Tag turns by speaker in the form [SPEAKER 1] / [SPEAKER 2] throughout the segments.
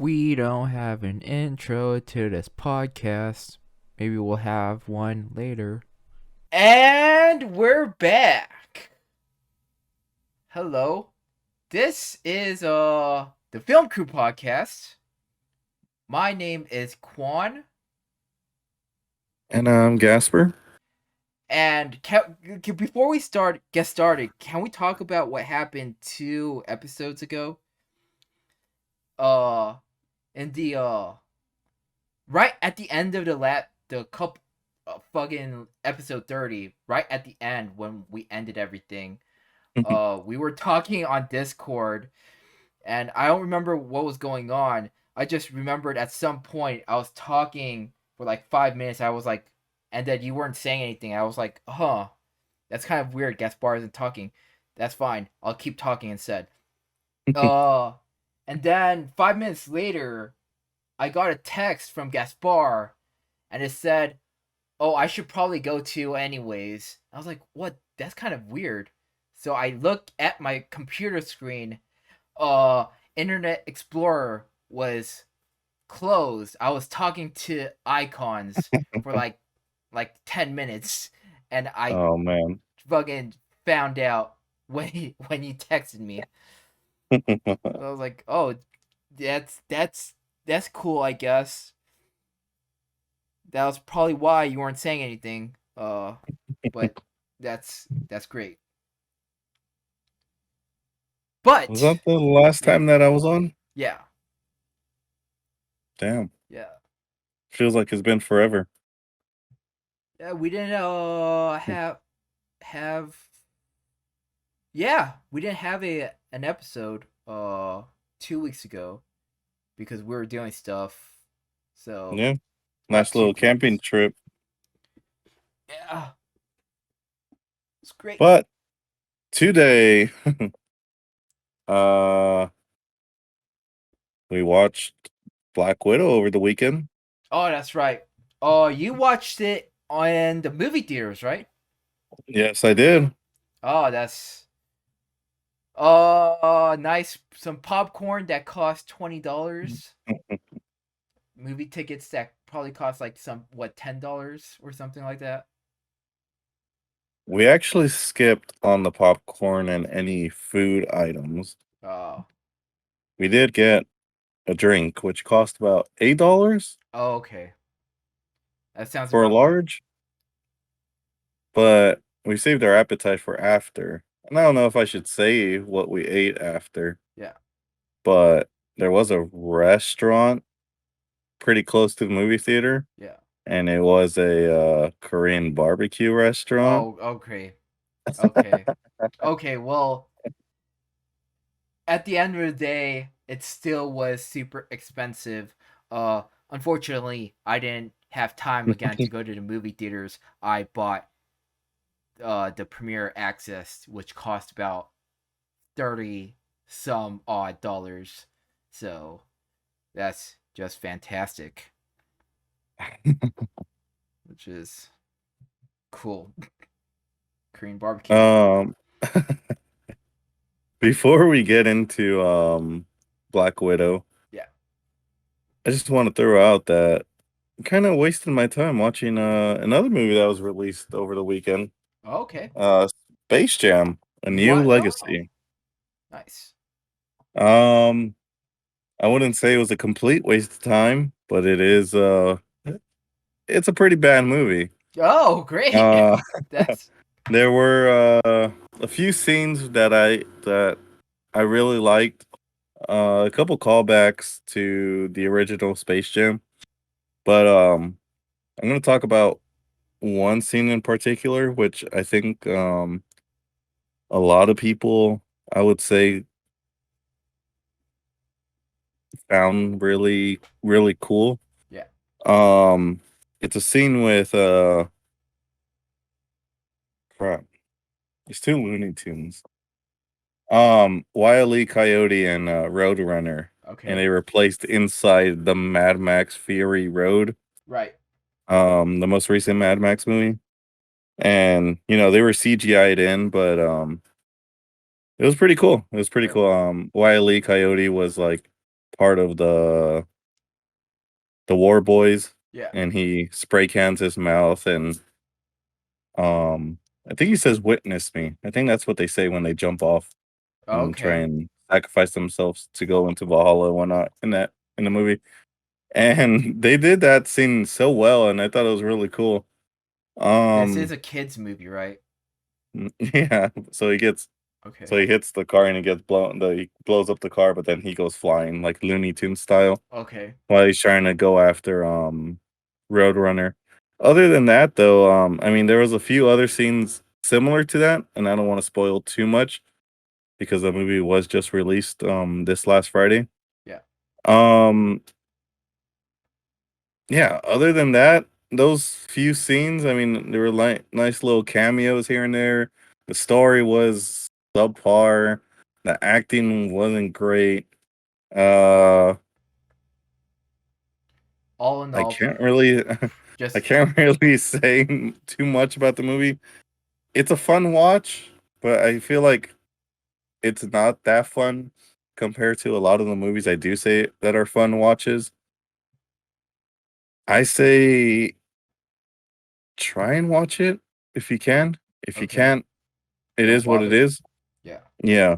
[SPEAKER 1] We don't have an intro to this podcast. Maybe we'll have one later. And we're back. Hello. This is the Film Crew podcast. My name is Kwon.
[SPEAKER 2] And I'm Gaspar.
[SPEAKER 1] And before we get started, can we talk about what happened 2 episodes ago? Uh, in the right at the end of the couple fucking episode 30, right at the end when we ended everything, we were talking on Discord, and I don't remember what was going on. I just remembered at some point I was talking for like 5 minutes. I was like, and then you weren't saying anything. I was like, huh, that's kind of weird. Gaspar isn't talking. That's fine. I'll keep talking instead. Uh, and then 5 minutes later, I got a text from Gaspar, and it said, "Oh, I should probably go too, anyways." I was like, "What? That's kind of weird." So I look at my computer screen. Uh, Internet Explorer was closed. I was talking to icons for like 10 minutes, and I
[SPEAKER 2] Oh man.
[SPEAKER 1] fucking found out when you texted me. I was like, "Oh, that's cool, I guess." That was probably why you weren't saying anything. But that's great.
[SPEAKER 2] Was
[SPEAKER 1] But
[SPEAKER 2] that the last
[SPEAKER 1] yeah,
[SPEAKER 2] time that I was on?
[SPEAKER 1] yeah,
[SPEAKER 2] Damn.
[SPEAKER 1] yeah,
[SPEAKER 2] Feels like it's been forever.
[SPEAKER 1] yeah. We didn't have we didn't have a an episode 2 weeks ago because we were doing stuff. So
[SPEAKER 2] Yeah.
[SPEAKER 1] not
[SPEAKER 2] Nice
[SPEAKER 1] too
[SPEAKER 2] little camping
[SPEAKER 1] pleased.
[SPEAKER 2] trip.
[SPEAKER 1] Yeah, it's great.
[SPEAKER 2] But today, uh we watched Black Widow over the weekend.
[SPEAKER 1] Oh, that's right. Oh, you watched it on the movie theaters, right?
[SPEAKER 2] Yes, I did.
[SPEAKER 1] Oh, that's nice. Some popcorn that cost $20. Movie tickets that probably cost like $10 or something like that.
[SPEAKER 2] We actually skipped on the popcorn and any food items.
[SPEAKER 1] Oh,
[SPEAKER 2] We did get a drink, which cost about $8
[SPEAKER 1] oh, okay. That sounds
[SPEAKER 2] for a
[SPEAKER 1] about right.
[SPEAKER 2] large. But we saved our appetite for after. And I don't know if I should say what we ate after,
[SPEAKER 1] Yeah,
[SPEAKER 2] but there was a restaurant pretty close to the movie theater,
[SPEAKER 1] yeah.
[SPEAKER 2] and it was a Korean barbecue restaurant.
[SPEAKER 1] Oh, okay, okay, okay. Well, at the end of the day, it still was super expensive. Unfortunately, I didn't have time again to go to the movie theaters. I bought the premiere access, which cost about 30 some odd dollars. So that's just fantastic, which is cool. Korean barbecue.
[SPEAKER 2] um, before we get into Black Widow,
[SPEAKER 1] Yeah.
[SPEAKER 2] I just want to throw out that I'm kind of wasting my time watching another movie that was released over the weekend.
[SPEAKER 1] Okay.
[SPEAKER 2] Uh, Space Jam: A New
[SPEAKER 1] What? Oh,
[SPEAKER 2] Legacy.
[SPEAKER 1] nice.
[SPEAKER 2] Um, I wouldn't say it was a complete waste of time, but it's a pretty bad movie.
[SPEAKER 1] Oh, great.
[SPEAKER 2] Uh
[SPEAKER 1] That's
[SPEAKER 2] there were a few scenes that I really liked. A couple callbacks to the original Space Jam. But I'm gonna talk about one scene in particular, which I think a lot of people I would say found really, really cool.
[SPEAKER 1] yeah.
[SPEAKER 2] Um it's a scene with crap. It's two Looney Tunes. Wile E. Coyote and Roadrunner, and
[SPEAKER 1] Okay.
[SPEAKER 2] they were placed inside the Mad Max Fury Road,
[SPEAKER 1] Right.
[SPEAKER 2] the most recent Mad Max movie. And they were CGI'd in, but it was pretty cool. It was pretty
[SPEAKER 1] Right.
[SPEAKER 2] cool. Wile E. Coyote was like part of the War Boys,
[SPEAKER 1] Yeah.
[SPEAKER 2] and he spray cans his mouth, and I think he says "Witness me." I think that's what they say when they jump off and try
[SPEAKER 1] Okay.
[SPEAKER 2] and sacrifice themselves to go into Valhalla and whatnot in the movie. And they did that scene so well, and I thought it was really cool.
[SPEAKER 1] This is
[SPEAKER 2] Um,
[SPEAKER 1] a kids movie, right?
[SPEAKER 2] yeah. So
[SPEAKER 1] Okay.
[SPEAKER 2] he hits the car and he blows up the car, but then he goes flying like Looney Tunes style
[SPEAKER 1] Okay.
[SPEAKER 2] while he's trying to go after Roadrunner. Other than that, though, I mean, there was a few other scenes similar to that, and I don't want to spoil too much because the movie was just released this last Friday.
[SPEAKER 1] Yeah.
[SPEAKER 2] Um, yeah, other than that, those few scenes, I mean, there were like nice little cameos here and there. The story was subpar. The acting wasn't great. Uh,
[SPEAKER 1] All in
[SPEAKER 2] I
[SPEAKER 1] all,
[SPEAKER 2] can't really, I
[SPEAKER 1] just
[SPEAKER 2] can't really say too much about the movie. It's a fun watch, but I feel like it's not that fun compared to a lot of the movies I do say that are fun watches. I say try and watch it if you can. If you
[SPEAKER 1] okay.
[SPEAKER 2] can't, it
[SPEAKER 1] Don't
[SPEAKER 2] is what it
[SPEAKER 1] bother.
[SPEAKER 2] is.
[SPEAKER 1] Yeah.
[SPEAKER 2] Yeah.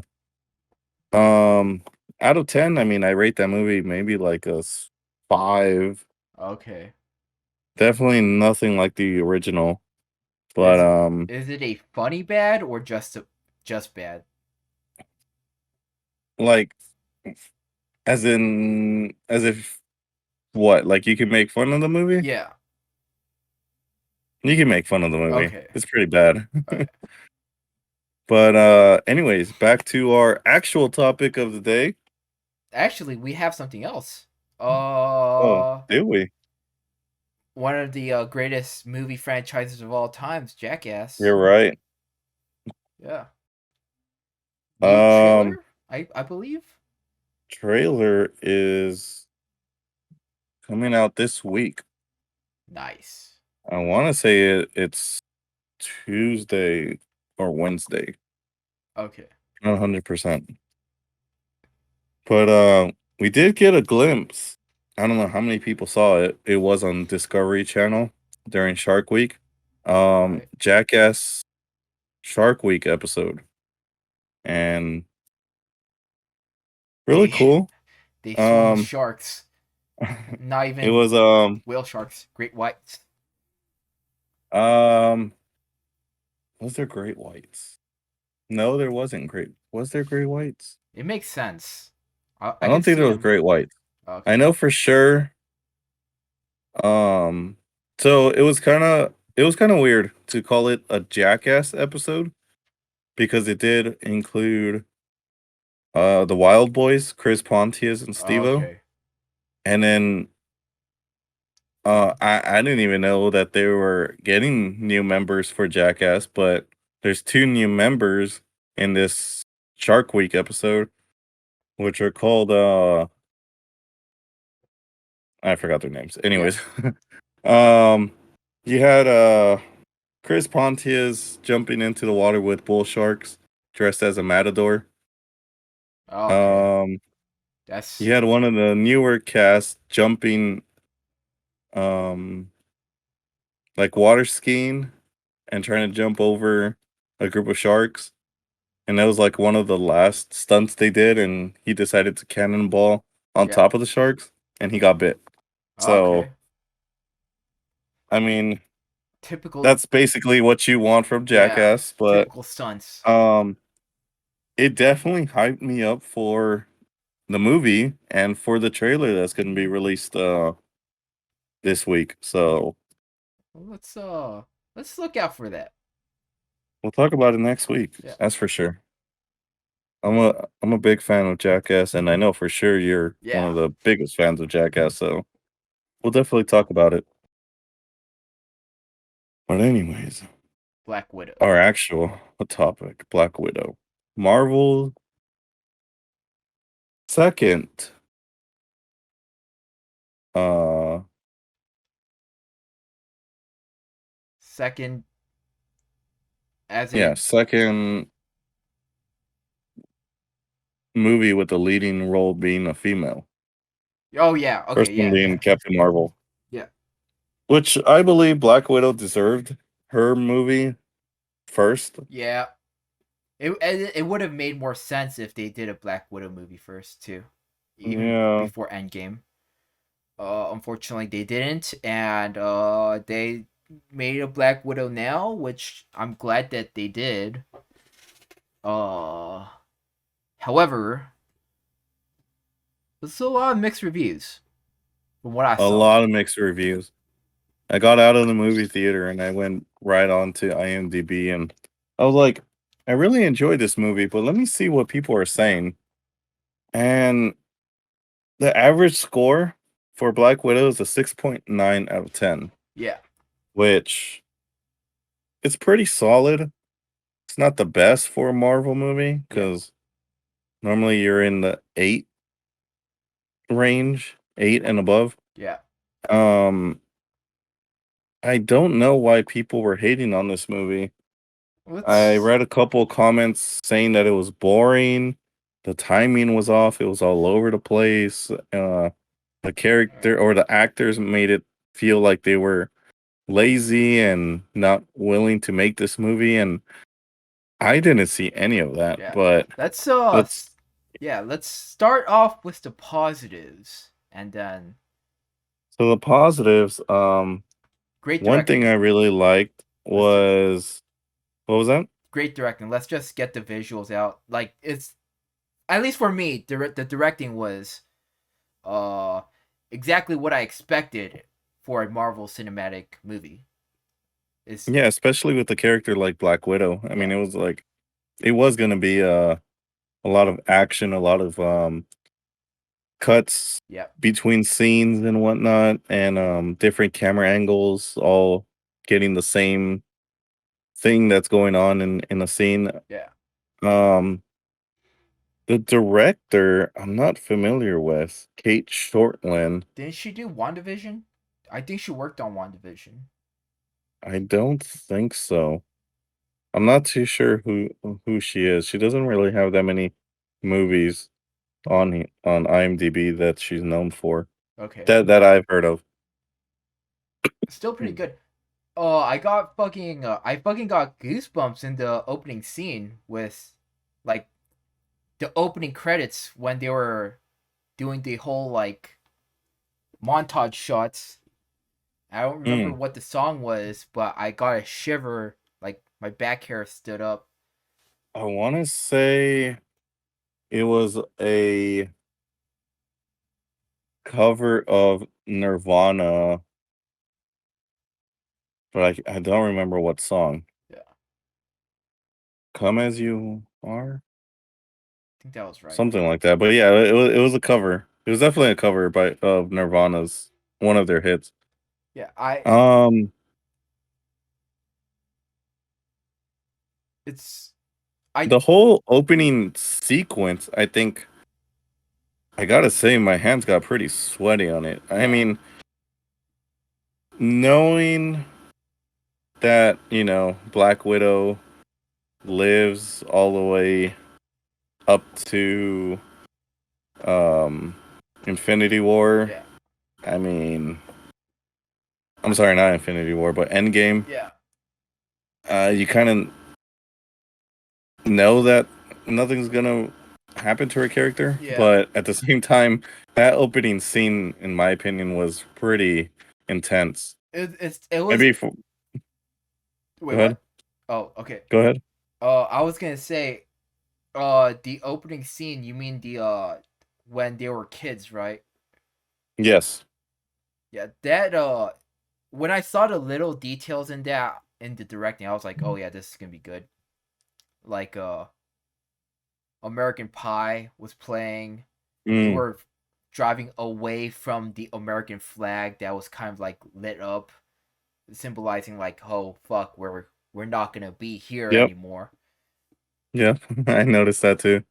[SPEAKER 2] Um, Out of 10, I mean, I rate that movie maybe like a 5.
[SPEAKER 1] Okay.
[SPEAKER 2] Definitely nothing like the original, but
[SPEAKER 1] Is is it a funny bad or just bad?
[SPEAKER 2] like as if what? Like you can make fun of the movie?
[SPEAKER 1] Yeah.
[SPEAKER 2] You can make fun of the movie.
[SPEAKER 1] Okay.
[SPEAKER 2] It's pretty bad.
[SPEAKER 1] Okay.
[SPEAKER 2] But anyways, back to our actual topic of the day.
[SPEAKER 1] Actually, we have something else.
[SPEAKER 2] Oh, do we?
[SPEAKER 1] One of the greatest movie franchises of all times, Jackass.
[SPEAKER 2] You're right.
[SPEAKER 1] Yeah. New
[SPEAKER 2] Um
[SPEAKER 1] trailer, I believe.
[SPEAKER 2] Trailer is coming out this week.
[SPEAKER 1] Nice.
[SPEAKER 2] I want to say it's Tuesday or Wednesday.
[SPEAKER 1] Okay.
[SPEAKER 2] Not 100%. But we did get a glimpse. I don't know how many people saw it. It was on Discovery Channel during Shark Week.
[SPEAKER 1] All right.
[SPEAKER 2] Jackass Shark Week episode. And really
[SPEAKER 1] They
[SPEAKER 2] cool.
[SPEAKER 1] they swim with
[SPEAKER 2] Um
[SPEAKER 1] sharks. Not
[SPEAKER 2] it
[SPEAKER 1] even
[SPEAKER 2] was
[SPEAKER 1] whale sharks, great whites.
[SPEAKER 2] um was there great whites? No, there wasn't great. Was there great whites?
[SPEAKER 1] It makes sense.
[SPEAKER 2] I
[SPEAKER 1] I can
[SPEAKER 2] don't think
[SPEAKER 1] see
[SPEAKER 2] there was
[SPEAKER 1] them.
[SPEAKER 2] great whites. I
[SPEAKER 1] Okay.
[SPEAKER 2] know for sure. Um, so it was kind of weird to call it a Jackass episode because it did include the Wild Boys, Chris Pontius and Stevo,
[SPEAKER 1] Okay.
[SPEAKER 2] and then I didn't even know that they were getting new members for Jackass, but there's two new members in this Shark Week episode, which are called I forgot their names.
[SPEAKER 1] Yeah.
[SPEAKER 2] Anyways, um, you had Chris Pontius jumping into the water with bull sharks, dressed as a matador.
[SPEAKER 1] Okay.
[SPEAKER 2] Um, you
[SPEAKER 1] That's
[SPEAKER 2] had one of the newer cast jumping, um, like water skiing and trying to jump over a group of sharks. And that was like one of the last stunts they did, and he decided to cannonball on
[SPEAKER 1] yeah.
[SPEAKER 2] top of the sharks, and he got bit. So,
[SPEAKER 1] Okay.
[SPEAKER 2] I mean,
[SPEAKER 1] Typical.
[SPEAKER 2] that's basically what you want from
[SPEAKER 1] Yeah.
[SPEAKER 2] Jackass, but
[SPEAKER 1] Typical stunts.
[SPEAKER 2] um, it definitely hyped me up for the movie and for the trailer that's going to be released this week. So
[SPEAKER 1] Well, let's look out for that.
[SPEAKER 2] we'll talk about it next week.
[SPEAKER 1] Yeah.
[SPEAKER 2] That's for sure. I'm a big fan of Jackass, and I know for sure you're one
[SPEAKER 1] Yeah.
[SPEAKER 2] of the biggest fans of Jackass. So we'll definitely talk about it. But anyways,
[SPEAKER 1] Black Widow.
[SPEAKER 2] our actual topic: Black Widow, Marvel second. Uh,
[SPEAKER 1] Second, as
[SPEAKER 2] yeah,
[SPEAKER 1] in
[SPEAKER 2] second movie with the leading role being a female.
[SPEAKER 1] Oh yeah. Okay.
[SPEAKER 2] First one
[SPEAKER 1] Yeah.
[SPEAKER 2] being
[SPEAKER 1] Yeah.
[SPEAKER 2] Captain Marvel,
[SPEAKER 1] Yeah.
[SPEAKER 2] which I believe Black Widow deserved her movie first.
[SPEAKER 1] Yeah. It would have made more sense if they did a Black Widow movie first too, even
[SPEAKER 2] Yeah,
[SPEAKER 1] before Endgame. Unfortunately, they didn't, and they made a Black Widow now, which I'm glad that they did. Uh, However, there's a lot of mixed reviews from what I
[SPEAKER 2] a
[SPEAKER 1] saw.
[SPEAKER 2] lot of mixed reviews. I got out of the movie theater and I went right on to IMDb and I was like, I really enjoyed this movie, but let me see what people are
[SPEAKER 1] Yeah,
[SPEAKER 2] saying. And the average score for Black Widow is a 6.9 out of 10,
[SPEAKER 1] yeah,
[SPEAKER 2] which is pretty solid. It's not the best for a Marvel movie
[SPEAKER 1] yeah,
[SPEAKER 2] because normally you're in the 8 range, 8 and above.
[SPEAKER 1] yeah.
[SPEAKER 2] Um, I don't know why people were hating on this movie. I
[SPEAKER 1] Let's
[SPEAKER 2] read a couple comments saying that it was boring, the timing was off, it was all over the place. The character or the actors made it feel like they were lazy and not willing to make this movie, and I didn't see any of that.
[SPEAKER 1] yeah.
[SPEAKER 2] But
[SPEAKER 1] Let's
[SPEAKER 2] let's
[SPEAKER 1] yeah, let's start off with the positives, and then
[SPEAKER 2] so the positives.
[SPEAKER 1] great
[SPEAKER 2] One thing
[SPEAKER 1] directing.
[SPEAKER 2] I really liked
[SPEAKER 1] Let's just
[SPEAKER 2] was what was that?
[SPEAKER 1] great directing. Let's just get the visuals out. Like it's at least for me, the directing was uh exactly what I expected for a Marvel cinematic movie. Is
[SPEAKER 2] Yeah, especially with the character like Black Widow. I mean,
[SPEAKER 1] yeah,
[SPEAKER 2] it was like it was gonna be a lot of action, a lot of cuts
[SPEAKER 1] yeah,
[SPEAKER 2] between scenes and whatnot, and different camera angles, all getting the same thing that's going on in a scene.
[SPEAKER 1] yeah.
[SPEAKER 2] Um, the director I'm not familiar with, Kate Shortland.
[SPEAKER 1] Didn't she do WandaVision? I think she worked on WandaVision.
[SPEAKER 2] I don't think so. I'm not too sure who she is. She doesn't really have that many movies on IMDb that she's known for
[SPEAKER 1] Okay,
[SPEAKER 2] that I've heard of.
[SPEAKER 1] still pretty
[SPEAKER 2] Mm.
[SPEAKER 1] good. I fucking got goosebumps in the opening scene with, like, the opening credits when they were doing the whole like montage shots. I don't remember
[SPEAKER 2] Mm.
[SPEAKER 1] what the song was, but I got a shiver. Like my back hair stood up.
[SPEAKER 2] I want to say it was a cover of Nirvana, but I don't remember what song.
[SPEAKER 1] Yeah, I
[SPEAKER 2] Come as You Are,
[SPEAKER 1] think that was right.
[SPEAKER 2] something like that. But yeah, it was a cover. It was definitely a cover by of Nirvana's one of their hits.
[SPEAKER 1] Yeah, I
[SPEAKER 2] Um,
[SPEAKER 1] it's I
[SPEAKER 2] the whole opening sequence, I think I gotta say, my hands got pretty sweaty on it. I
[SPEAKER 1] yeah,
[SPEAKER 2] mean, knowing that Black Widow lives all the way up to um Infinity War.
[SPEAKER 1] yeah,
[SPEAKER 2] I mean, I'm sorry, not Infinity War, but Endgame.
[SPEAKER 1] yeah,
[SPEAKER 2] You kind of know that nothing's gonna happen to her character,
[SPEAKER 1] yeah.
[SPEAKER 2] but at the same time, that opening scene, in my opinion, was pretty intense.
[SPEAKER 1] It was
[SPEAKER 2] Maybe
[SPEAKER 1] wait
[SPEAKER 2] go ahead,
[SPEAKER 1] what? Oh okay.
[SPEAKER 2] go ahead.
[SPEAKER 1] I was gonna say the opening scene. You mean the when they were kids, right?
[SPEAKER 2] Yes.
[SPEAKER 1] Yeah, that when I saw the little details in that in the directing, I was like, oh yeah, this is gonna be good. Like American Pie was playing. They
[SPEAKER 2] Mm,
[SPEAKER 1] were driving away from the American flag that was kind of like lit up, symbolizing like, oh fuck, we're not gonna be here
[SPEAKER 2] yep.
[SPEAKER 1] anymore.
[SPEAKER 2] Yeah, I noticed that too.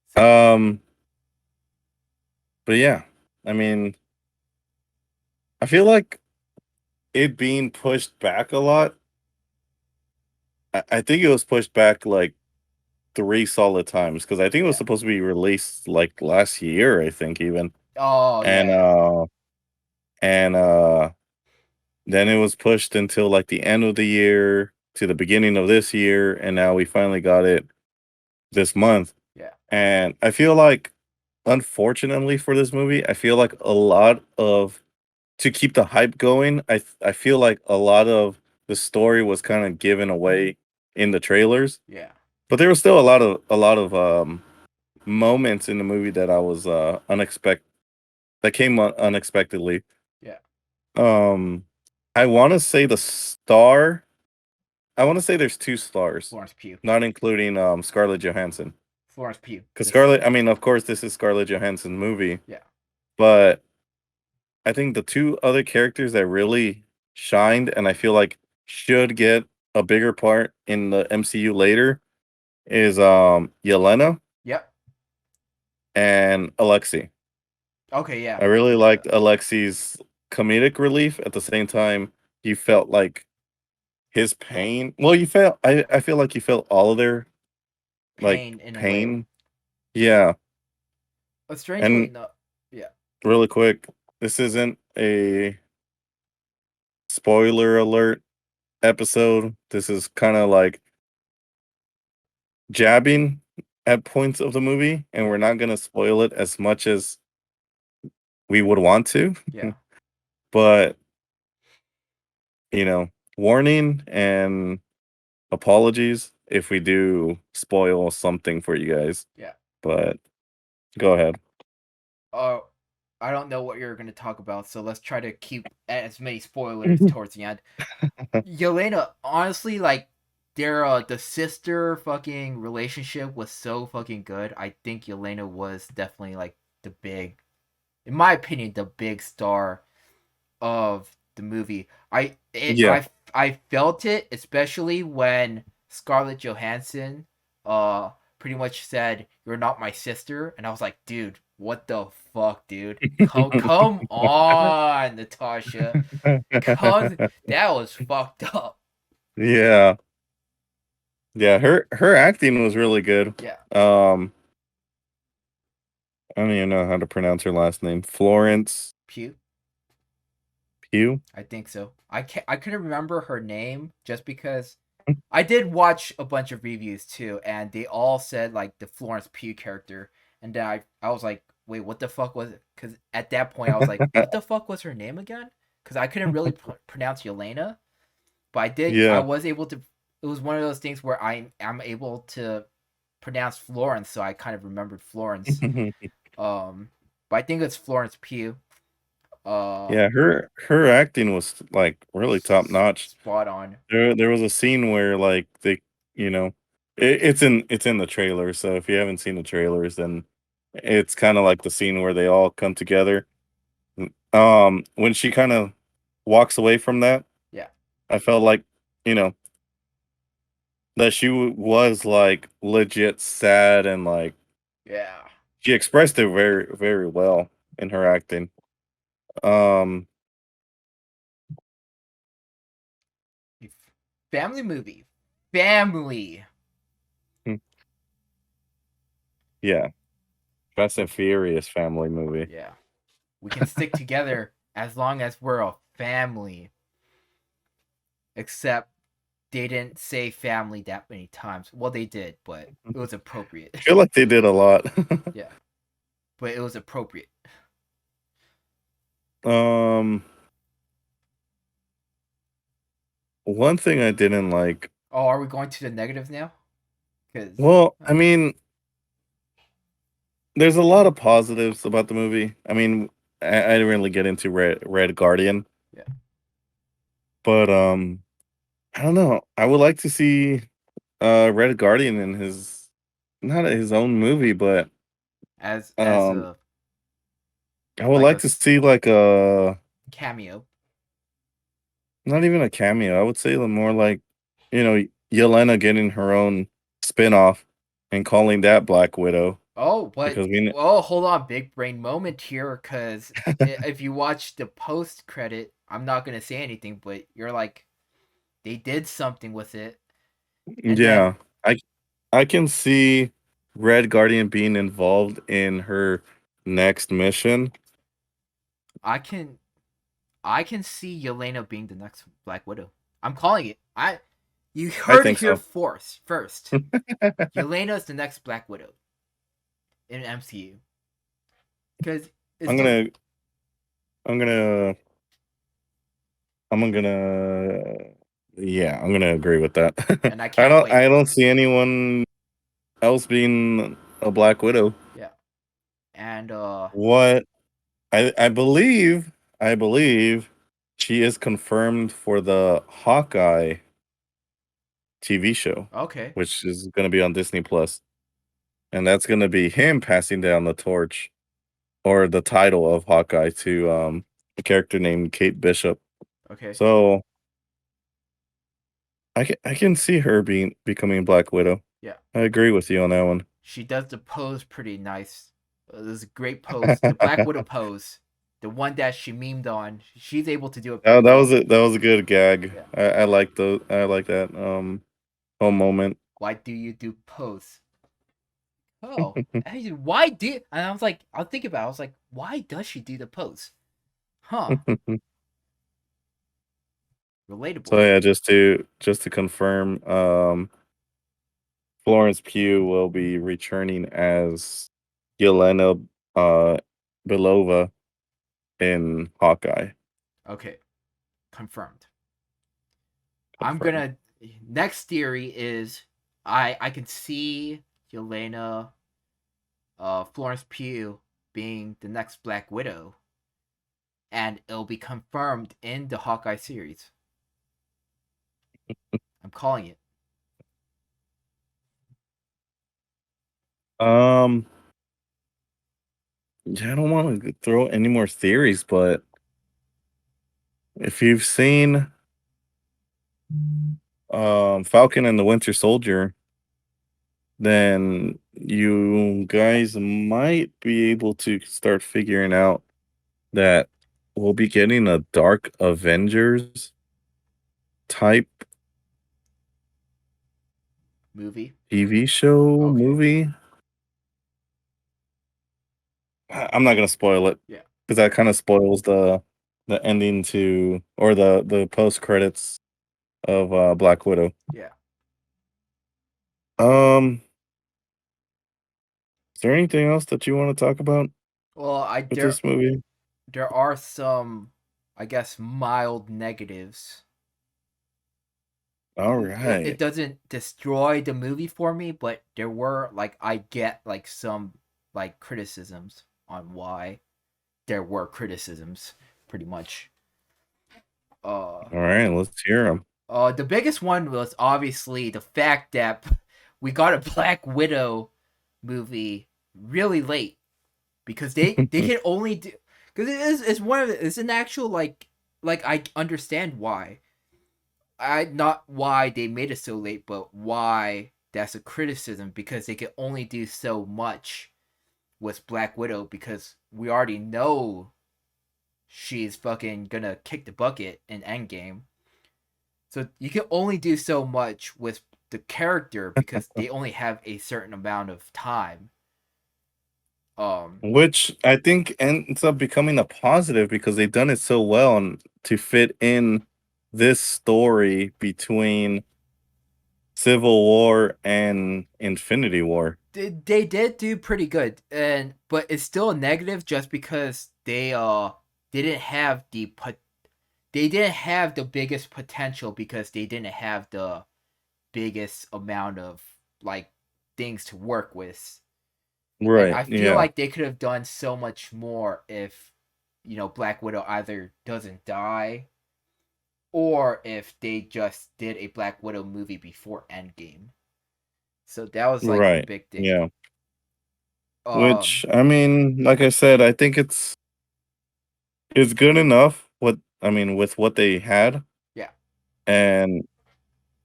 [SPEAKER 1] So
[SPEAKER 2] Um, but yeah, I mean, I feel like it being pushed back a lot. I think it was pushed back like 3 solid times because I think it was
[SPEAKER 1] yeah,
[SPEAKER 2] supposed to be released like last year. I think even.
[SPEAKER 1] Oh
[SPEAKER 2] and
[SPEAKER 1] yeah,
[SPEAKER 2] and then it was pushed until like the end of the year to the beginning of this year, and now we finally got it this month.
[SPEAKER 1] yeah,
[SPEAKER 2] And I feel like, unfortunately for this movie, I feel like a lot of to keep the hype going, I feel like a lot of the story was kind of given away in the trailers,
[SPEAKER 1] yeah,
[SPEAKER 2] but there was still a lot of moments in the movie that I was unexpected that came unexpectedly.
[SPEAKER 1] yeah.
[SPEAKER 2] Um, I want to say the star. I want to say there's two stars,
[SPEAKER 1] Florence Pugh,
[SPEAKER 2] not including Scarlett Johansson.
[SPEAKER 1] Florence Pugh.
[SPEAKER 2] Because
[SPEAKER 1] This,
[SPEAKER 2] Scarlett, I mean, of course, this is Scarlett Johansson's movie,
[SPEAKER 1] yeah,
[SPEAKER 2] but I think the two other characters that really shined and I feel like should get a bigger part in the MCU later is Yelena
[SPEAKER 1] yep.
[SPEAKER 2] and Alexei.
[SPEAKER 1] Okay, yeah.
[SPEAKER 2] I really liked Alexei's comedic relief. At the same time, you felt like his pain. Well, you felt I feel like you felt all of their like
[SPEAKER 1] Pain in a way.
[SPEAKER 2] pain. Yeah.
[SPEAKER 1] But strangely
[SPEAKER 2] And
[SPEAKER 1] enough, yeah,
[SPEAKER 2] really quick, this isn't a spoiler alert episode. This is kind of like jabbing at points of the movie, and
[SPEAKER 1] yeah,
[SPEAKER 2] we're not gonna spoil it as much as we would want to.
[SPEAKER 1] yeah,
[SPEAKER 2] But, you know, warning and apologies if we do spoil something for you guys.
[SPEAKER 1] yeah.
[SPEAKER 2] But go ahead.
[SPEAKER 1] Oh, I don't know what you're gonna talk about, so let's try to keep as many spoilers towards the end. Yelena, honestly, like the sister fucking relationship was so fucking good. I think Yelena was definitely like the big, in my opinion, the big star of the movie.
[SPEAKER 2] Yeah.
[SPEAKER 1] I felt it, especially when Scarlett Johansson pretty much said, "You're not my sister," and I was like, "Dude, what the fuck, dude? Come on, Natasha, cause that was fucked up."
[SPEAKER 2] Yeah. Yeah, her acting was really good.
[SPEAKER 1] Yeah,
[SPEAKER 2] Um, I don't even know how to pronounce her last name. Florence
[SPEAKER 1] Pugh.
[SPEAKER 2] Pugh?
[SPEAKER 1] I think so. I couldn't remember her name just because I did watch a bunch of reviews too, and they all said like the Florence Pugh character, and then I was like, wait, what the fuck was it? Because at that point I was like, what the fuck was her name again? Because I couldn't really pronounce Yelena, but I
[SPEAKER 2] Yeah.
[SPEAKER 1] was able to. It was one of those things where I'm able to pronounce Florence, so I kind of remembered Florence. Um, but I think it's Florence Pugh. Uh,
[SPEAKER 2] Yeah, her acting was like really top notch.
[SPEAKER 1] spot on.
[SPEAKER 2] There was a scene where like you know, it's in the trailer. So if you haven't seen the trailers, then it's kind of like the scene where they all come together. When she kind of walks away from that,
[SPEAKER 1] Yeah,
[SPEAKER 2] I felt like you know that she was like legit sad and like
[SPEAKER 1] yeah.
[SPEAKER 2] she expressed it very well in her acting. Um,
[SPEAKER 1] Family movie. Family.
[SPEAKER 2] hmm, yeah, Fast and Furious family movie.
[SPEAKER 1] Yeah. We can stick together as long as we're a family. Except they didn't say family that many times. Well, they did, but it was appropriate.
[SPEAKER 2] I feel like they did a lot.
[SPEAKER 1] Yeah, but it was appropriate.
[SPEAKER 2] um, one thing I didn't like.
[SPEAKER 1] Oh, are we going to the negatives now? Because
[SPEAKER 2] Well, I mean, there's a lot of positives about the movie. I mean, I didn't really get into Red Guardian,
[SPEAKER 1] yeah,
[SPEAKER 2] but I don't know. I would like to see Red Guardian in his not his own movie, but
[SPEAKER 1] as
[SPEAKER 2] um
[SPEAKER 1] a
[SPEAKER 2] I would
[SPEAKER 1] like
[SPEAKER 2] like
[SPEAKER 1] a
[SPEAKER 2] to see like a
[SPEAKER 1] cameo.
[SPEAKER 2] not even a cameo. I would say the more like you know Yelena getting her own spin-off and calling that Black Widow
[SPEAKER 1] Oh, but
[SPEAKER 2] because we
[SPEAKER 1] oh, hold on, big brain moment here. Because if you watch the post credit, I'm not gonna say anything, but you're like, they did something with it, and then
[SPEAKER 2] yeah, I can see Red Guardian being involved in her next mission.
[SPEAKER 1] I can see Yelena being the next Black Widow. I'm calling it. You
[SPEAKER 2] I
[SPEAKER 1] heard it
[SPEAKER 2] think
[SPEAKER 1] here
[SPEAKER 2] so.
[SPEAKER 1] first. Yelena is the next Black Widow in MCU because it's
[SPEAKER 2] I'm
[SPEAKER 1] the
[SPEAKER 2] gonna, I'm gonna, I'm gonna, yeah, I'm gonna agree with that.
[SPEAKER 1] and I can't
[SPEAKER 2] I
[SPEAKER 1] wait.
[SPEAKER 2] don't see anyone else being a Black Widow.
[SPEAKER 1] Yeah, and
[SPEAKER 2] What I believe she is confirmed for the Hawkeye TV show,
[SPEAKER 1] okay,
[SPEAKER 2] which is gonna be on Disney Plus, and that's gonna be him passing down the torch or the title of Hawkeye to a character named Kate Bishop.
[SPEAKER 1] okay,
[SPEAKER 2] So I can see her becoming Black Widow.
[SPEAKER 1] yeah.
[SPEAKER 2] I agree with you on that one.
[SPEAKER 1] She does the pose pretty nice. There's a great pose, the Black Widow pose, the one that she memed on. She's able to do it pretty
[SPEAKER 2] That was
[SPEAKER 1] well.
[SPEAKER 2] a good gag.
[SPEAKER 1] Yeah.
[SPEAKER 2] I like those. I like that whole moment.
[SPEAKER 1] Why do you do pose? Oh, why do? And I was like, I'll think about it. I was like, why does she do the pose? Huh?
[SPEAKER 2] So
[SPEAKER 1] Relatable.
[SPEAKER 2] yeah, just to confirm, Florence Pugh will be returning as Yelena Belova in Hawkeye.
[SPEAKER 1] Okay, confirmed. I'm
[SPEAKER 2] Confirmed.
[SPEAKER 1] gonna. Next theory is I can see Yelena, Florence Pugh being the next Black Widow, and it'll be confirmed in the Hawkeye series. I'm calling it.
[SPEAKER 2] Um, yeah, I don't want to throw any more theories, but if you've seen Falcon and the Winter Soldier, then you guys might be able to start figuring out that we'll be getting a Dark Avengers type
[SPEAKER 1] Movie.
[SPEAKER 2] TV show
[SPEAKER 1] Okay.
[SPEAKER 2] movie. I'm not gonna spoil it
[SPEAKER 1] Yeah.
[SPEAKER 2] because that kind of spoils the ending to or the post credits of Black Widow.
[SPEAKER 1] Yeah.
[SPEAKER 2] Um, is there anything else that you want to talk about
[SPEAKER 1] Well,
[SPEAKER 2] with this movie?
[SPEAKER 1] there are some, I guess, mild negatives.
[SPEAKER 2] All
[SPEAKER 1] It
[SPEAKER 2] right.
[SPEAKER 1] doesn't destroy the movie for me, but there were like I get like some like criticisms on why there were criticisms, pretty much. Uh,
[SPEAKER 2] All right, let's hear them.
[SPEAKER 1] the biggest one was obviously the fact that we got a Black Widow movie really late because they can only do because it's one of it's an actual like I understand why I not why they made it so late, but why that's a criticism because they can only do so much with Black Widow because we already know she's fucking gonna kick the bucket in Endgame. So you can only do so much with the character because they only have a certain amount of time. Um,
[SPEAKER 2] Which I think ends up becoming a positive because they've done it so well and to fit in this story between Civil War and Infinity War.
[SPEAKER 1] they did do pretty good, and but it's still a negative just because they didn't have they didn't have the biggest potential because they didn't have the biggest amount of like things to work with. And
[SPEAKER 2] Right.
[SPEAKER 1] I feel
[SPEAKER 2] Yeah.
[SPEAKER 1] like they could have done so much more if Black Widow either doesn't die or if they just did a Black Widow movie before Endgame. So that was like a
[SPEAKER 2] Right.
[SPEAKER 1] big thing.
[SPEAKER 2] Yeah.
[SPEAKER 1] Um
[SPEAKER 2] Which I mean, like I said, I think it's good enough with what they had,
[SPEAKER 1] yeah.
[SPEAKER 2] and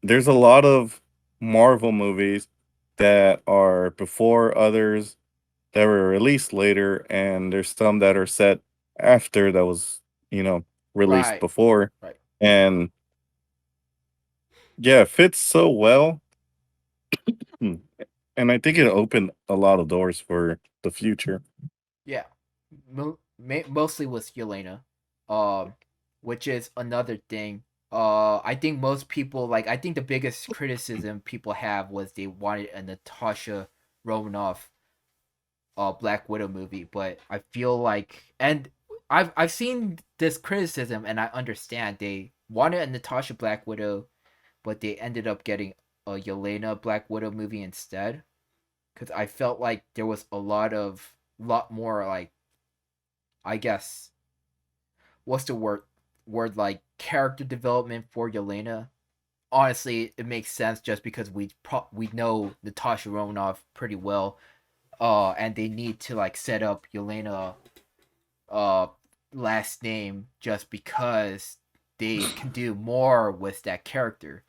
[SPEAKER 2] there's a lot of Marvel movies that are before others that were released later, and there's some that are set after that was, you know, released
[SPEAKER 1] Right.
[SPEAKER 2] before.
[SPEAKER 1] Right.
[SPEAKER 2] And yeah, it fits so well. Hmm. And I think it opened a lot of doors for the future.
[SPEAKER 1] Yeah. mostly was Yelena, um, which is another thing. I think most people like. I think the biggest criticism people have was they wanted a Natasha Romanoff, Black Widow movie, but I feel like, and I've seen this criticism, and I understand they wanted a Natasha Black Widow, but they ended up getting a Yelena Black Widow movie instead, because I felt like there was lot more like, I guess, what's the word like, character development for Yelena. Honestly, it makes sense just because we know Natasha Romanoff pretty well, and they need to like set up Yelena uh last name just because they can do more with that character.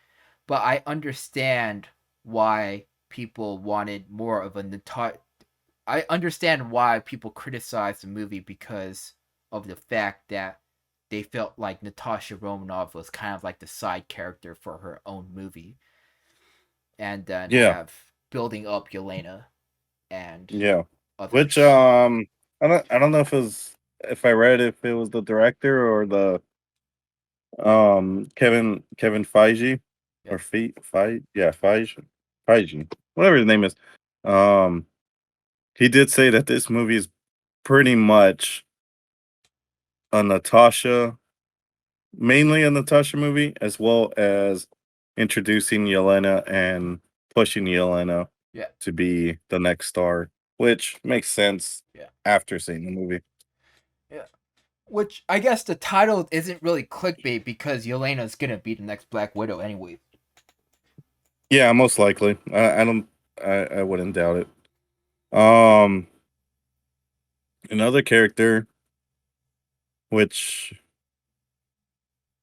[SPEAKER 1] But I understand why people wanted more of a Natasha. I understand why people criticize the movie because of the fact that they felt like Natasha Romanoff was kind of like the side character for her own movie, and then
[SPEAKER 2] Yeah,
[SPEAKER 1] have building up Yelena and
[SPEAKER 2] yeah. Which
[SPEAKER 1] others.
[SPEAKER 2] I don't know if I read if it was the director or the Kevin Feige or
[SPEAKER 1] Yep.
[SPEAKER 2] Feige, whatever his name is. Um, he did say that this movie is pretty much a Natasha, mainly a Natasha movie, as well as introducing Yelena and pushing Yelena
[SPEAKER 1] Yeah.
[SPEAKER 2] to be the next star, which makes sense
[SPEAKER 1] Yeah.
[SPEAKER 2] after seeing the movie.
[SPEAKER 1] Yeah. Which I guess the title isn't really clickbait because Yelena's gonna be the next Black Widow anyway.
[SPEAKER 2] Yeah, most likely. I don't. I wouldn't doubt it. Another character, which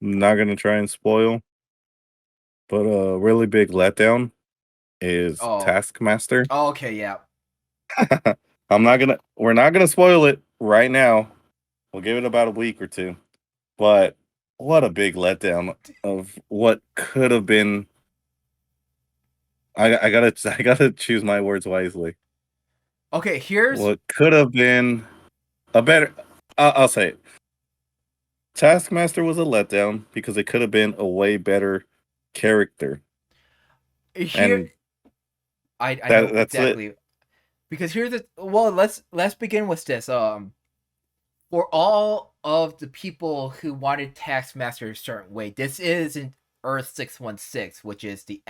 [SPEAKER 2] I'm not gonna try and spoil, but a really big letdown is
[SPEAKER 1] Oh.
[SPEAKER 2] Taskmaster.
[SPEAKER 1] Oh, okay, yeah.
[SPEAKER 2] I'm not gonna. We're not gonna spoil it right now. We'll give it about a week or two. But what a big letdown of what could have been. I gotta I gotta choose my words wisely.
[SPEAKER 1] Okay, here's
[SPEAKER 2] What could have been a better. I'll say it. Taskmaster was a letdown because it could have been a way better character,
[SPEAKER 1] here
[SPEAKER 2] and
[SPEAKER 1] I know
[SPEAKER 2] that's it.
[SPEAKER 1] exactly, because here's the well, let's begin with this. For all of the people who wanted Taskmaster a certain way, this isn't Earth 616, which is the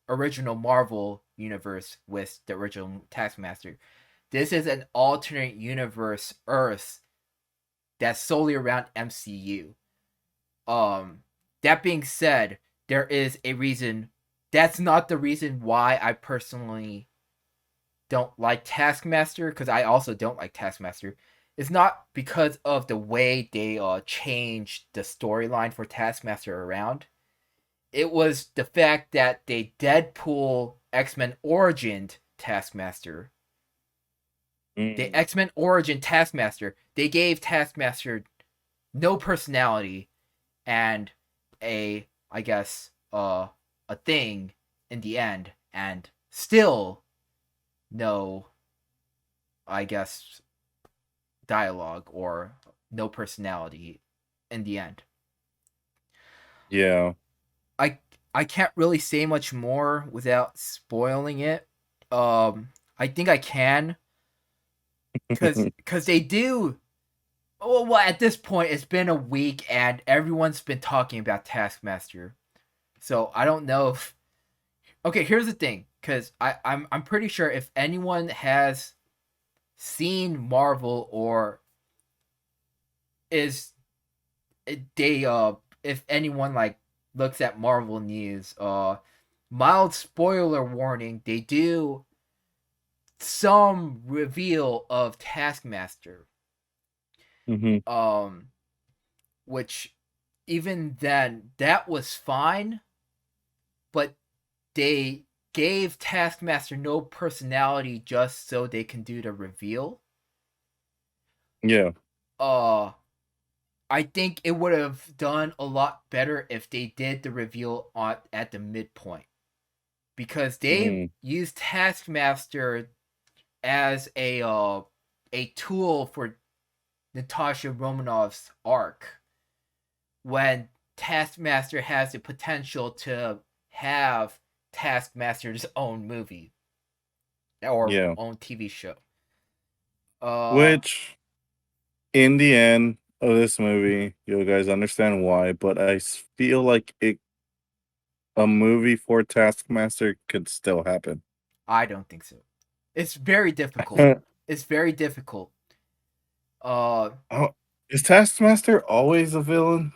[SPEAKER 1] original Marvel universe with the original Taskmaster. This is an alternate universe Earth that's solely around MCU. Um, that being said, there is a reason. That's not the reason why I personally don't like Taskmaster, because I also don't like Taskmaster. It's not because of the way they changed the storyline for Taskmaster around. It was the fact that they Deadpool X-Men Origined Taskmaster. The
[SPEAKER 2] Mm,
[SPEAKER 1] X-Men Origin Taskmaster. They gave Taskmaster no personality and I guess a thing in the end, and still no, I guess, dialogue or no personality in the end.
[SPEAKER 2] yeah.
[SPEAKER 1] I I can't really say much more without spoiling it. I think I can, cuz they do. Well, at this point it's been a week and everyone's been talking about Taskmaster. So I don't know if, okay, here's the thing, cuz I'm pretty sure if anyone has seen Marvel or is they if anyone like looks at Marvel news, mild spoiler warning, they do some reveal of Taskmaster.
[SPEAKER 2] Hmm.
[SPEAKER 1] Um which even then that was fine, but they gave Taskmaster no personality just so they can do the reveal.
[SPEAKER 2] Yeah.
[SPEAKER 1] Uh I think it would have done a lot better if they did the reveal at the midpoint, because they
[SPEAKER 2] Mm,
[SPEAKER 1] used Taskmaster as a tool for. Natasha Romanoff's arc when Taskmaster has the potential to have Taskmaster's own movie or
[SPEAKER 2] Yeah.
[SPEAKER 1] own TV show. Uh,
[SPEAKER 2] Which, in the end of this movie, you guys understand why, but feel like a movie for Taskmaster could still happen.
[SPEAKER 1] I don't think so. It's very difficult. It's very difficult. Uh,
[SPEAKER 2] Oh, is Taskmaster always a villain?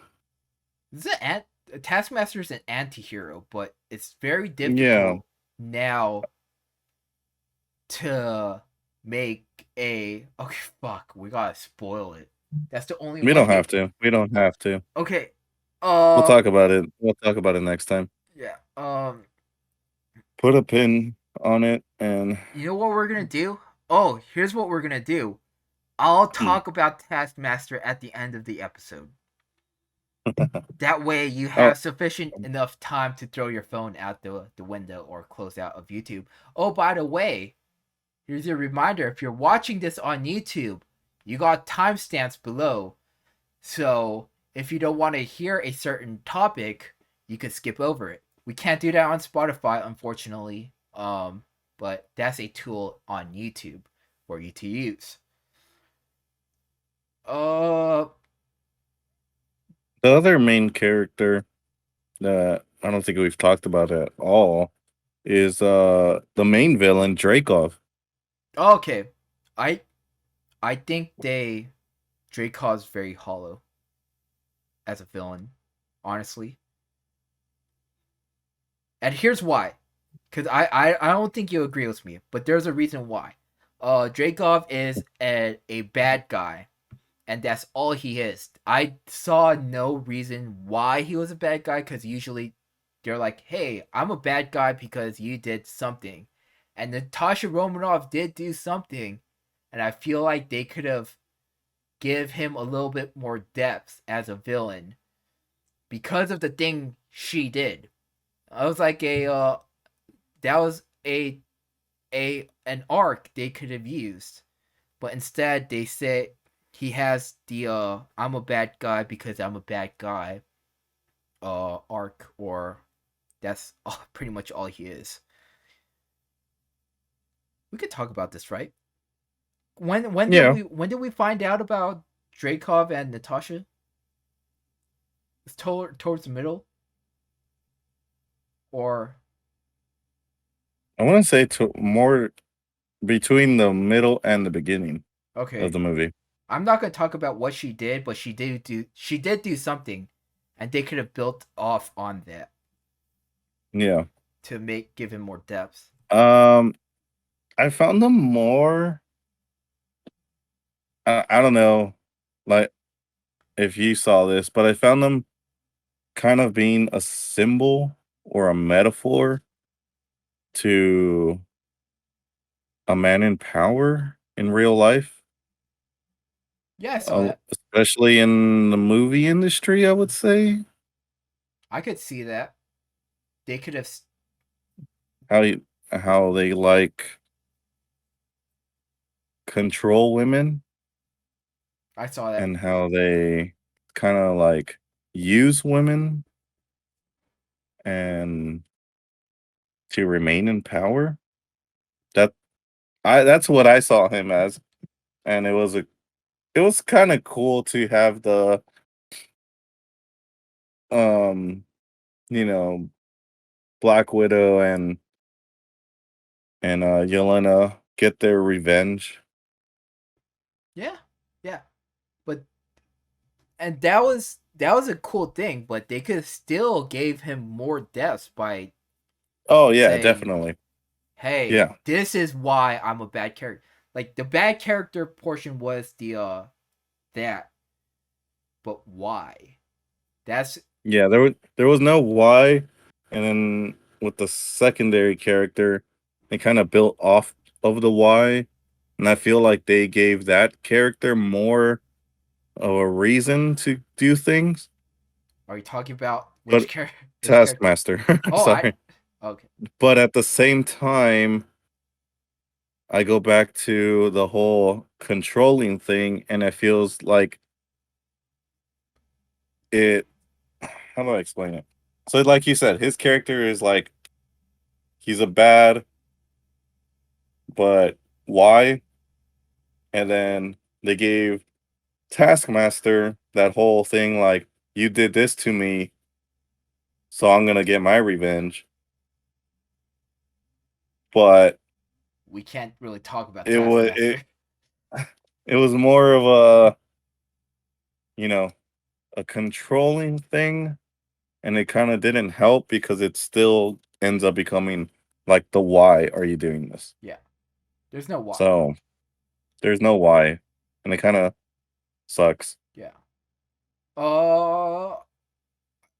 [SPEAKER 1] this is Taskmaster is an anti-hero, but it's very
[SPEAKER 2] Yeah,
[SPEAKER 1] difficult now to make a okay. Fuck, we gotta spoil it. That's the only
[SPEAKER 2] we
[SPEAKER 1] one.
[SPEAKER 2] don't
[SPEAKER 1] Okay,
[SPEAKER 2] have to. We don't have to.
[SPEAKER 1] okay.
[SPEAKER 2] We'll talk about it. We'll talk about it next time.
[SPEAKER 1] Yeah.
[SPEAKER 2] Put a pin on it and
[SPEAKER 1] You know what we're gonna do? Oh, here's what we're gonna do. I'll
[SPEAKER 2] hmm.
[SPEAKER 1] talk about Taskmaster at the end of the episode. That way, you
[SPEAKER 2] Oh,
[SPEAKER 1] have sufficient enough time to throw your phone out the window or close out of YouTube. Oh, by the way, here's a reminder: if you're watching this on YouTube, you got timestamps below. So if you don't want to hear a certain topic, you could skip over it. We can't do that on Spotify, unfortunately. But that's a tool on YouTube for you to use. Uh,
[SPEAKER 2] the other main character that I don't think we've talked about at all is the main villain, Dreykov.
[SPEAKER 1] okay. I I think Dreykov's very hollow as a villain, honestly. And here's why. Because I don't think you'll agree with me, but there's a reason why. Dreykov is a bad guy, and that's all he is. I saw no reason why he was a bad guy, because usually they're like, hey, I'm a bad guy because you did something. And Natasha Romanoff did do something, and I feel like they could have give him a little bit more depth as a villain because of the thing she did. I was like that was a an arc they could have used, but instead they say he has the I'm a bad guy because I'm a bad guy arc, or that's pretty much all he is. We could talk about this, right?
[SPEAKER 2] Yeah,
[SPEAKER 1] When did we find out about Dreykov and Natasha? It's towards the middle, or
[SPEAKER 2] I want to say more between the middle and the beginning of
[SPEAKER 1] okay.
[SPEAKER 2] the movie.
[SPEAKER 1] I'm not gonna talk about what she did, but she did do something, and they could have built off on that
[SPEAKER 2] Yeah.
[SPEAKER 1] to make give him more depth.
[SPEAKER 2] Um, I found them more. I don't know, like if you saw this, but I found them kind of being a symbol or a metaphor to a man in power in real life,
[SPEAKER 1] Yeah, I saw that.
[SPEAKER 2] especially in the movie industry. I would say
[SPEAKER 1] I could see that. They could have.
[SPEAKER 2] how you, how they like control women
[SPEAKER 1] I saw that.
[SPEAKER 2] and how they kind of like use women and to remain in power. That that's what I saw him as, and it was kind of cool to have the um you know Black Widow and Yelena get their revenge.
[SPEAKER 1] Yeah, yeah. But and that was a cool thing. But they could have still gave him more depth by
[SPEAKER 2] Oh yeah,
[SPEAKER 1] saying,
[SPEAKER 2] definitely.
[SPEAKER 1] "Hey,
[SPEAKER 2] Yeah,
[SPEAKER 1] this is why I'm a bad character." Like the bad character portion was the that, but why? That's
[SPEAKER 2] yeah. There was no why, and then with the secondary character, they kind of built off of the why, and I feel like they gave that character more of a reason to do things.
[SPEAKER 1] are you talking about which
[SPEAKER 2] But
[SPEAKER 1] character? Which character?
[SPEAKER 2] Taskmaster, I'm sorry.
[SPEAKER 1] Oh, I okay.
[SPEAKER 2] But at the same time, I go back to the whole controlling thing, and it feels like it. How do I explain it? So, like you said, his character is like he's a bad, but why? And then they gave Taskmaster that whole thing like you did this to me, so I'm gonna get my revenge. But
[SPEAKER 1] We can't really talk about
[SPEAKER 2] it was
[SPEAKER 1] Taskmaster.
[SPEAKER 2] it was more of a you know a controlling thing, and it kind of didn't help because it still ends up becoming like the why are you doing this?
[SPEAKER 1] Yeah, there's no why.
[SPEAKER 2] So there's no why, and it kind of sucks.
[SPEAKER 1] Yeah. Uh,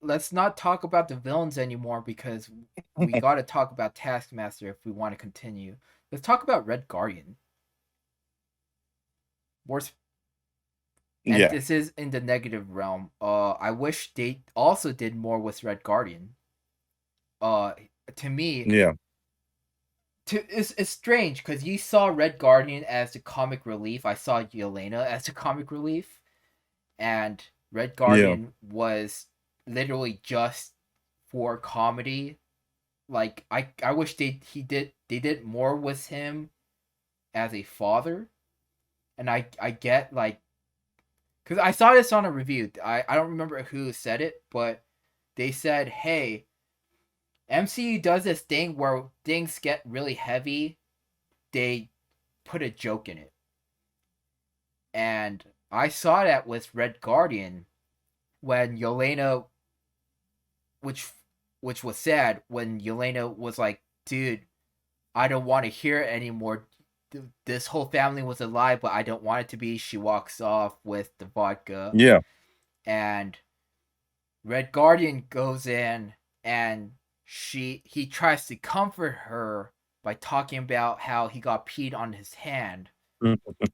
[SPEAKER 1] let's not talk about the villains anymore because we got to talk about Taskmaster if we want to continue. Let's talk about Red Guardian. More and
[SPEAKER 2] Yeah,
[SPEAKER 1] this is in the negative realm. I wish they also did more with Red Guardian. Uh, to me,
[SPEAKER 2] yeah,
[SPEAKER 1] it's strange because you saw Red Guardian as the comic relief. I saw Yelena as the comic relief, and Red
[SPEAKER 2] yeah.
[SPEAKER 1] Guardian was literally just for comedy. Like I wish they did more with him as a father, and I get like because I saw this on a review. I don't remember who said it, but they said, "Hey, MCU does this thing where things get really heavy. They put a joke in it." And I saw that with Red Guardian when Yelena, which which was sad when Yelena was like, "Dude, I don't want to hear it anymore. This whole family was alive, but I don't want it to be." She walks off with the vodka,
[SPEAKER 2] Yeah.
[SPEAKER 1] and Red Guardian goes in and he tries to comfort her by talking about how he got peed on his hand,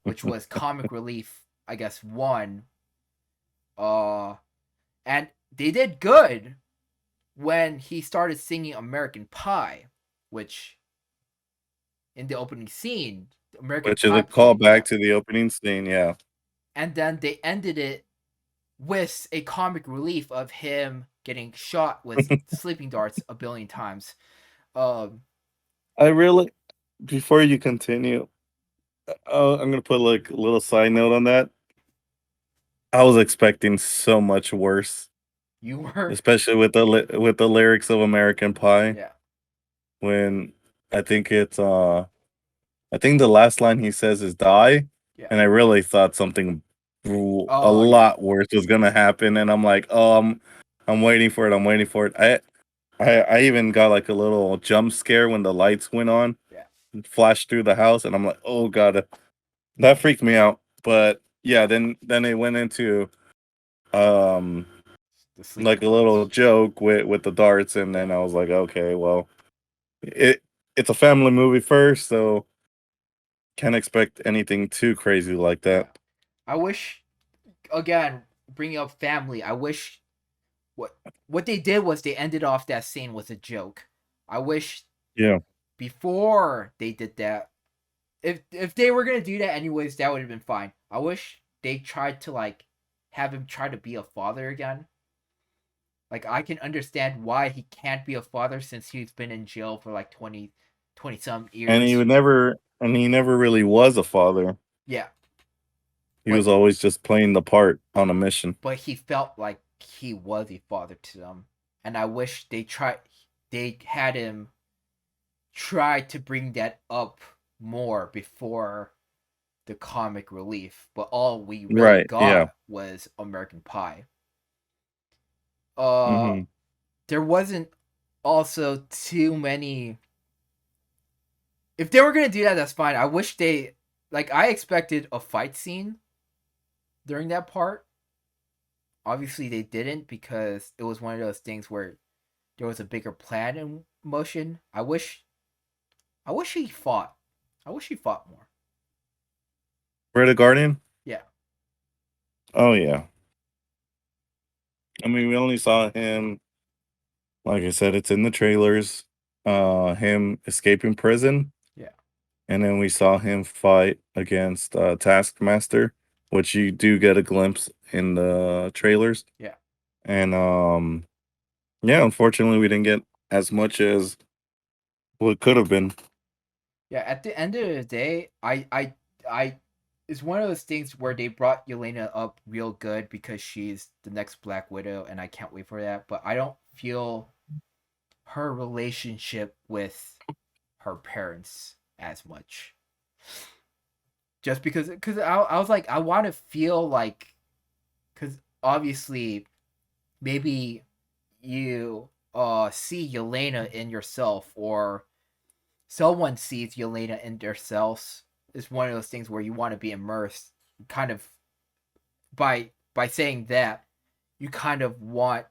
[SPEAKER 1] which was comic relief, I guess one. Uh and they did good when he started singing American Pie, which in the opening scene, American
[SPEAKER 2] Which is a
[SPEAKER 1] Pie played,
[SPEAKER 2] callback
[SPEAKER 1] yeah.
[SPEAKER 2] to the opening scene. Yeah,
[SPEAKER 1] And then they ended it with a comic relief of him getting shot with sleeping darts a billion times. Um,
[SPEAKER 2] I really. Before you continue, I'm gonna put like a little side note on that. I was expecting so much worse,
[SPEAKER 1] you were,
[SPEAKER 2] especially with with the lyrics of American Pie.
[SPEAKER 1] yeah,
[SPEAKER 2] When I think it's I think the last line he says is "die,"
[SPEAKER 1] yeah.
[SPEAKER 2] and I really thought something a
[SPEAKER 1] Oh yeah,
[SPEAKER 2] lot worse was gonna happen, and I'm like, oh, I'm waiting for it. I'm waiting for it. I even got like a little jump scare when the lights went on,
[SPEAKER 1] yeah.
[SPEAKER 2] and flashed through the house, and I'm like, oh god, that freaked me out. But yeah, then it went into um
[SPEAKER 1] The sleeping
[SPEAKER 2] like a little
[SPEAKER 1] darts,
[SPEAKER 2] joke with the darts, and
[SPEAKER 1] yeah,
[SPEAKER 2] then I was like, okay, well, it's a family movie first, so can't expect anything too crazy like
[SPEAKER 1] yeah.
[SPEAKER 2] that.
[SPEAKER 1] I wish again bringing up family. I wish what what they did was they ended off that scene with a joke. I wish
[SPEAKER 2] Yeah.
[SPEAKER 1] before they did that, if they were gonna do that anyways, that would have been fine. I wish they tried to like have him try to be a father again. Like I can understand why he can't be a father since he's been in jail for like 20 some
[SPEAKER 2] And he
[SPEAKER 1] years.
[SPEAKER 2] would never and he never really was a father.
[SPEAKER 1] Yeah,
[SPEAKER 2] He
[SPEAKER 1] but
[SPEAKER 2] was always just playing the part on a mission.
[SPEAKER 1] he felt like he was a father to them, and I wish they had him try to bring that up more before the comic relief. But all we really
[SPEAKER 2] Right. Yeah.
[SPEAKER 1] got was American Pie. Uh,
[SPEAKER 2] Mhm.
[SPEAKER 1] there wasn't also too many. If they were gonna do that, that's fine. I wish they like. I expected a fight scene during that part. Obviously, they didn't because it was one of those things where there was a bigger plan in motion. I wish he fought. I wish he fought more.
[SPEAKER 2] Red Guardian?
[SPEAKER 1] Yeah,
[SPEAKER 2] Oh yeah. I mean, we only saw him like I said, it's in the trailers. Him escaping prison.
[SPEAKER 1] yeah.
[SPEAKER 2] and then we saw him fight against Taskmaster, which you do get a glimpse in the trailers.
[SPEAKER 1] Yeah.
[SPEAKER 2] And yeah, unfortunately, we didn't get as much as what could have been.
[SPEAKER 1] Yeah, at the end of the day, I it's one of those things where they brought Yelena up real good because she's the next Black Widow, and I can't wait for that. But I don't feel her relationship with her parents as much, just because I was like I want to feel like because obviously maybe you see Yelena in yourself or someone sees Yelena in themselves is one of those things where you want to be immersed kind of by saying that you kind of want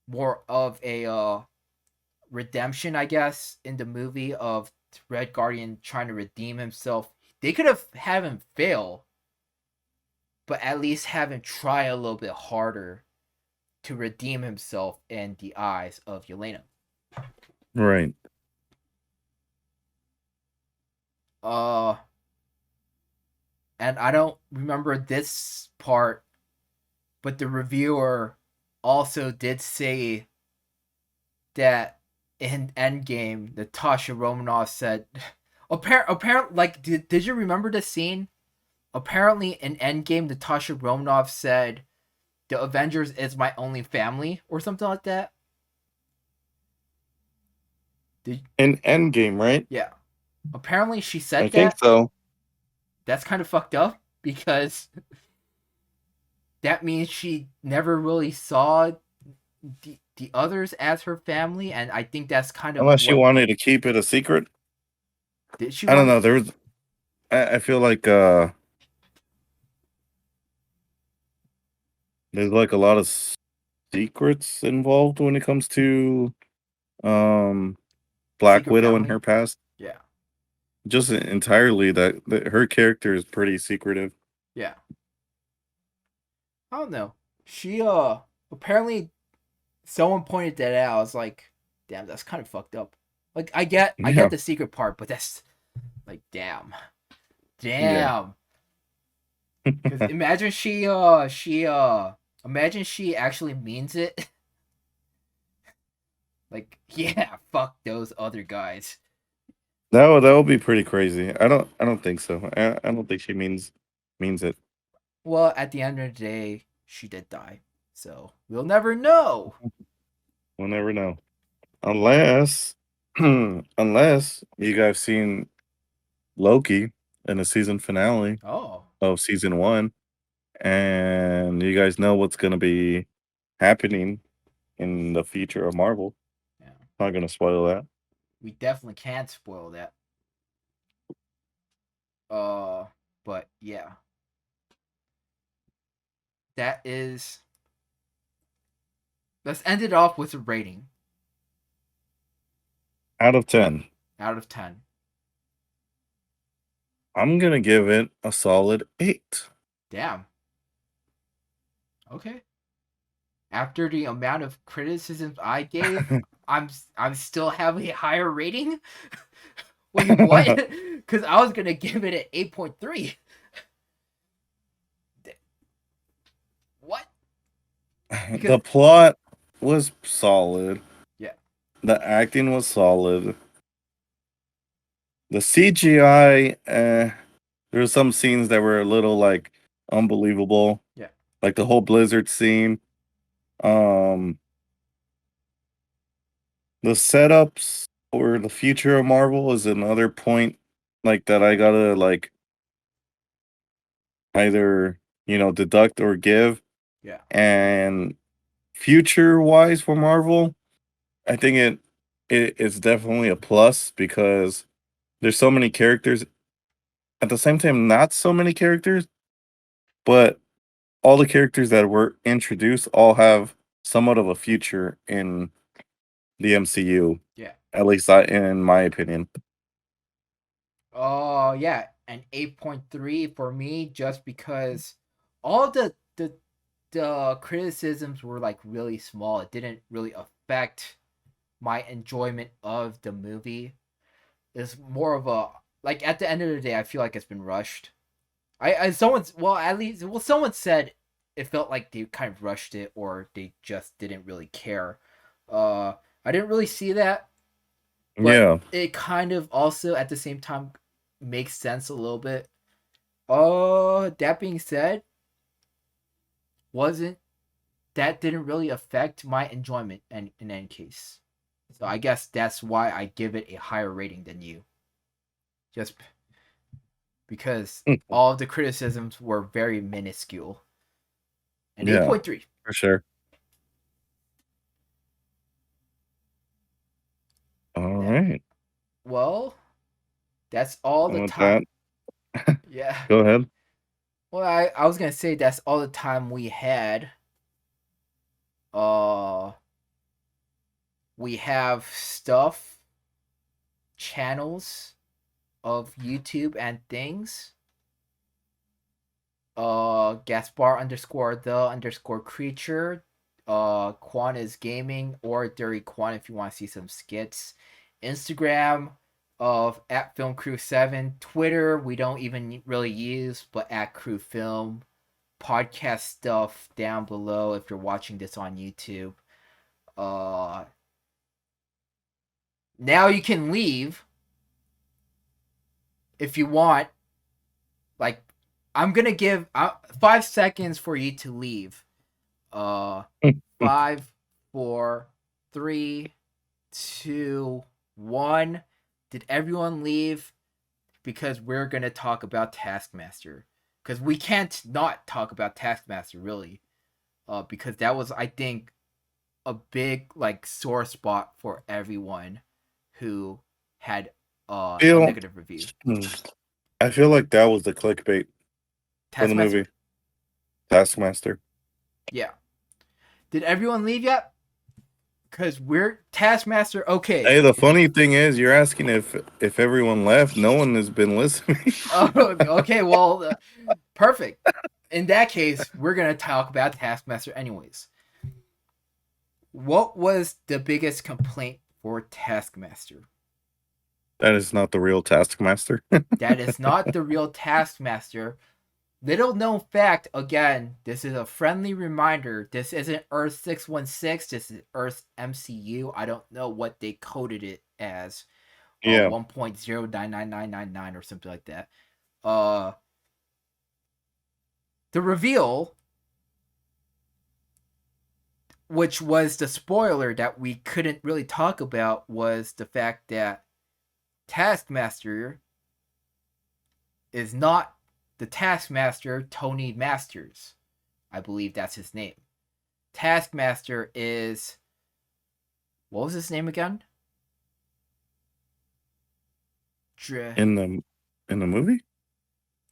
[SPEAKER 1] more of a redemption, I guess, in the movie of Red Guardian trying to redeem himself. They could have had him fail, but at least have him try a little bit harder to redeem himself in the eyes of Yelena.
[SPEAKER 2] Right.
[SPEAKER 1] Uh and I don't remember this part, but the reviewer also did say that in Endgame, Natasha Romanoff said, apparent like did you remember the scene? Apparently in Endgame, Natasha Romanoff said, "The Avengers is my only family" or something like that. Did
[SPEAKER 2] In Endgame, right?
[SPEAKER 1] yeah. Apparently she
[SPEAKER 2] I
[SPEAKER 1] said
[SPEAKER 2] think
[SPEAKER 1] that.
[SPEAKER 2] so.
[SPEAKER 1] That's kind of fucked up because that means she never really saw the others as her family, and I think that's kind of
[SPEAKER 2] Unless you
[SPEAKER 1] what
[SPEAKER 2] wanted to keep it a secret.
[SPEAKER 1] did she
[SPEAKER 2] I don't
[SPEAKER 1] want.
[SPEAKER 2] know. I feel like there's like a lot of secrets involved when it comes to um Black
[SPEAKER 1] Secret
[SPEAKER 2] Widow and her
[SPEAKER 1] family.
[SPEAKER 2] past.
[SPEAKER 1] Yeah,
[SPEAKER 2] Just entirely that her character is pretty secretive.
[SPEAKER 1] yeah. I don't know. She apparently someone pointed that out. I was like, damn, that's kind of fucked up. Like I
[SPEAKER 2] Yeah.
[SPEAKER 1] get the secret part, but that's like damn,
[SPEAKER 2] Yeah.
[SPEAKER 1] damn. Because imagine she actually means it. Like yeah, fuck those other guys.
[SPEAKER 2] That would be pretty crazy. I don't think so. I don't think she means it.
[SPEAKER 1] Well, at the end of the day, she did die, so we'll never know.
[SPEAKER 2] We'll never know. Unless unless you guys seen Loki in the season finale
[SPEAKER 1] Oh,
[SPEAKER 2] of season 1 and you guys know what's going to be happening in the future of Marvel.
[SPEAKER 1] yeah.
[SPEAKER 2] Not going to spoil that.
[SPEAKER 1] We definitely can't spoil that. Uh, but yeah, that is. Let's end it off with a rating
[SPEAKER 2] Out of 10,
[SPEAKER 1] out of 10.
[SPEAKER 2] I'm going to give it a solid 8.
[SPEAKER 1] Damn. Okay. After the amount of criticisms I gave, I'm still having a higher rating. Wait, what? Because I was gonna give it an 8.3. What? Because
[SPEAKER 2] The plot was solid.
[SPEAKER 1] yeah,
[SPEAKER 2] The acting was solid. The CGI, there were some scenes that were a little like unbelievable,
[SPEAKER 1] yeah,
[SPEAKER 2] like the whole Blizzard scene. Um, the setups for the future of Marvel is another point, like that I gotta like either deduct or give.
[SPEAKER 1] yeah.
[SPEAKER 2] And future wise for Marvel, I think it's definitely a plus because there's so many characters. At the same time, not so many characters, but all the characters that were introduced all have somewhat of a future in the MCU,
[SPEAKER 1] Yeah.
[SPEAKER 2] at least in my opinion.
[SPEAKER 1] Oh yeah, an 8.3 for me just because all the criticisms were like really small. It didn't really affect my enjoyment of the movie. It's more of a like at the end of the day, I feel like it's been rushed. Someone's well at least someone said it felt like they kind of rushed it or they just didn't really care. Uh, I didn't really see that, but
[SPEAKER 2] Yeah.
[SPEAKER 1] it kind of also at the same time makes sense a little bit. That being said, wasn't that didn't really affect my enjoyment in any case. So I guess that's why I give it a higher rating than you. Just because all of the criticisms were very minuscule. And
[SPEAKER 2] Yeah,
[SPEAKER 1] 8.3.
[SPEAKER 2] for sure. All
[SPEAKER 1] That
[SPEAKER 2] right.
[SPEAKER 1] well, that's all the
[SPEAKER 2] And with that,
[SPEAKER 1] time. Yeah.
[SPEAKER 2] go ahead.
[SPEAKER 1] Well, I was gonna say that's all the time we had. Uh we have stuff, channels of YouTube and things. Gaspar underscore the underscore creature. Kwon is gaming or Dirty Kwon if you want to see some skits. Instagram of at Film Crew 7. Twitter we don't even really use, but at Crew Film. Podcast stuff down below if you're watching this on YouTube. Uh, Now you can leave if you want. Like, I'm gonna give 5 seconds for you to leave. Uh, 5, 4, 3, 2, 1. Did everyone leave? Because we're gonna talk about Taskmaster. Because we can't not talk about Taskmaster, really. Because that was, I think, a big like sore spot for everyone who had a
[SPEAKER 2] feel
[SPEAKER 1] negative review.
[SPEAKER 2] I feel like that was the clickbait for the
[SPEAKER 1] Taskmaster?
[SPEAKER 2] movie Taskmaster.
[SPEAKER 1] Yeah. Did everyone leave yet? Because we're Taskmaster. Okay.
[SPEAKER 2] Hey, the funny thing is, you're asking if everyone left. No one has been listening.
[SPEAKER 1] Oh, okay. Well, perfect. In that case, we're gonna talk about Taskmaster anyways. What was the biggest complaint for Taskmaster?
[SPEAKER 2] That is not the real Taskmaster.
[SPEAKER 1] That is not the real Taskmaster. Little known fact, again, this is a friendly reminder. This isn't Earth 616, this is Earth MCU. I don't know what they coded it as.
[SPEAKER 2] Yeah.
[SPEAKER 1] 1.099999 or something like that. The reveal, which was the spoiler that we couldn't really talk about, was the fact that Taskmaster is not the Taskmaster Tony Masters. I believe that's his name. Taskmaster is, what was his name again?
[SPEAKER 2] In the movie?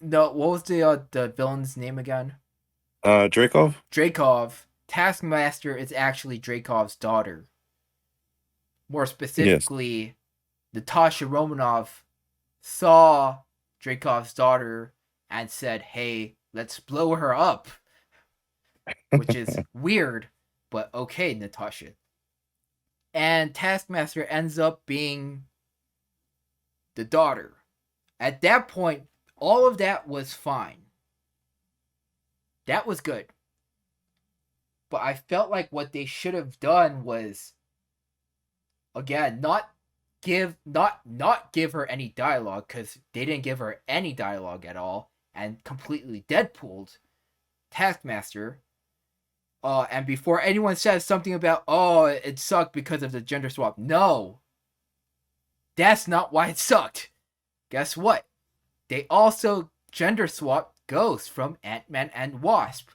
[SPEAKER 1] No, what was the villain's name again?
[SPEAKER 2] Dreykov?
[SPEAKER 1] Dreykov. Taskmaster is actually Dreykov's daughter. More
[SPEAKER 2] Yes.
[SPEAKER 1] specifically, Natasha Romanoff saw Dreykov's daughter and said, "Hey, let's blow her up," which is weird, but okay, Natasha. And Taskmaster ends up being the daughter. At that point, all of that was fine. That was good. But I felt like what they should have done was, again, not give her any dialogue, because they didn't give her any dialogue at all, and completely Deadpooled Taskmaster. And before anyone says something about, oh, it sucked because of the gender swap, no, that's not why it sucked. Guess what? They also gender swapped Ghost from Ant-Man and Wasp.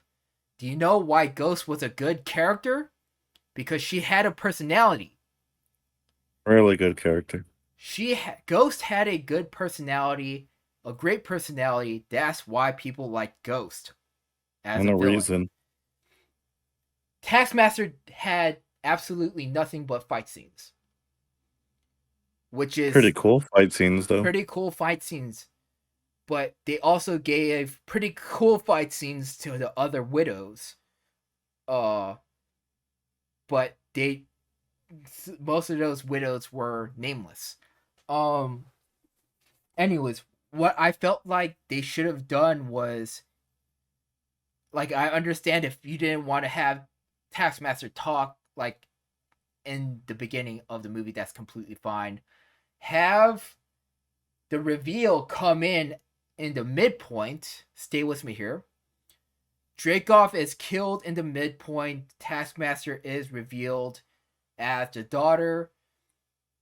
[SPEAKER 1] Do you know why Ghost was a good character? Because she had a personality.
[SPEAKER 2] Really good character.
[SPEAKER 1] Ghost had a good personality, a great personality. That's why people like Ghost as
[SPEAKER 2] And
[SPEAKER 1] a
[SPEAKER 2] a
[SPEAKER 1] villain.
[SPEAKER 2] reason.
[SPEAKER 1] Taskmaster had absolutely nothing but fight scenes, which
[SPEAKER 2] Pretty
[SPEAKER 1] is
[SPEAKER 2] cool fight scenes, though.
[SPEAKER 1] pretty cool fight scenes. But they also gave pretty cool fight scenes to the other widows. But most of those widows were nameless. Um, anyways, what I felt like they should have done was, like, I understand if you didn't want to have Taskmaster talk like in the beginning of the movie, that's completely fine. Have the reveal come in the midpoint. Stay with me here. Dreykov is killed in the midpoint. Taskmaster is revealed as the daughter.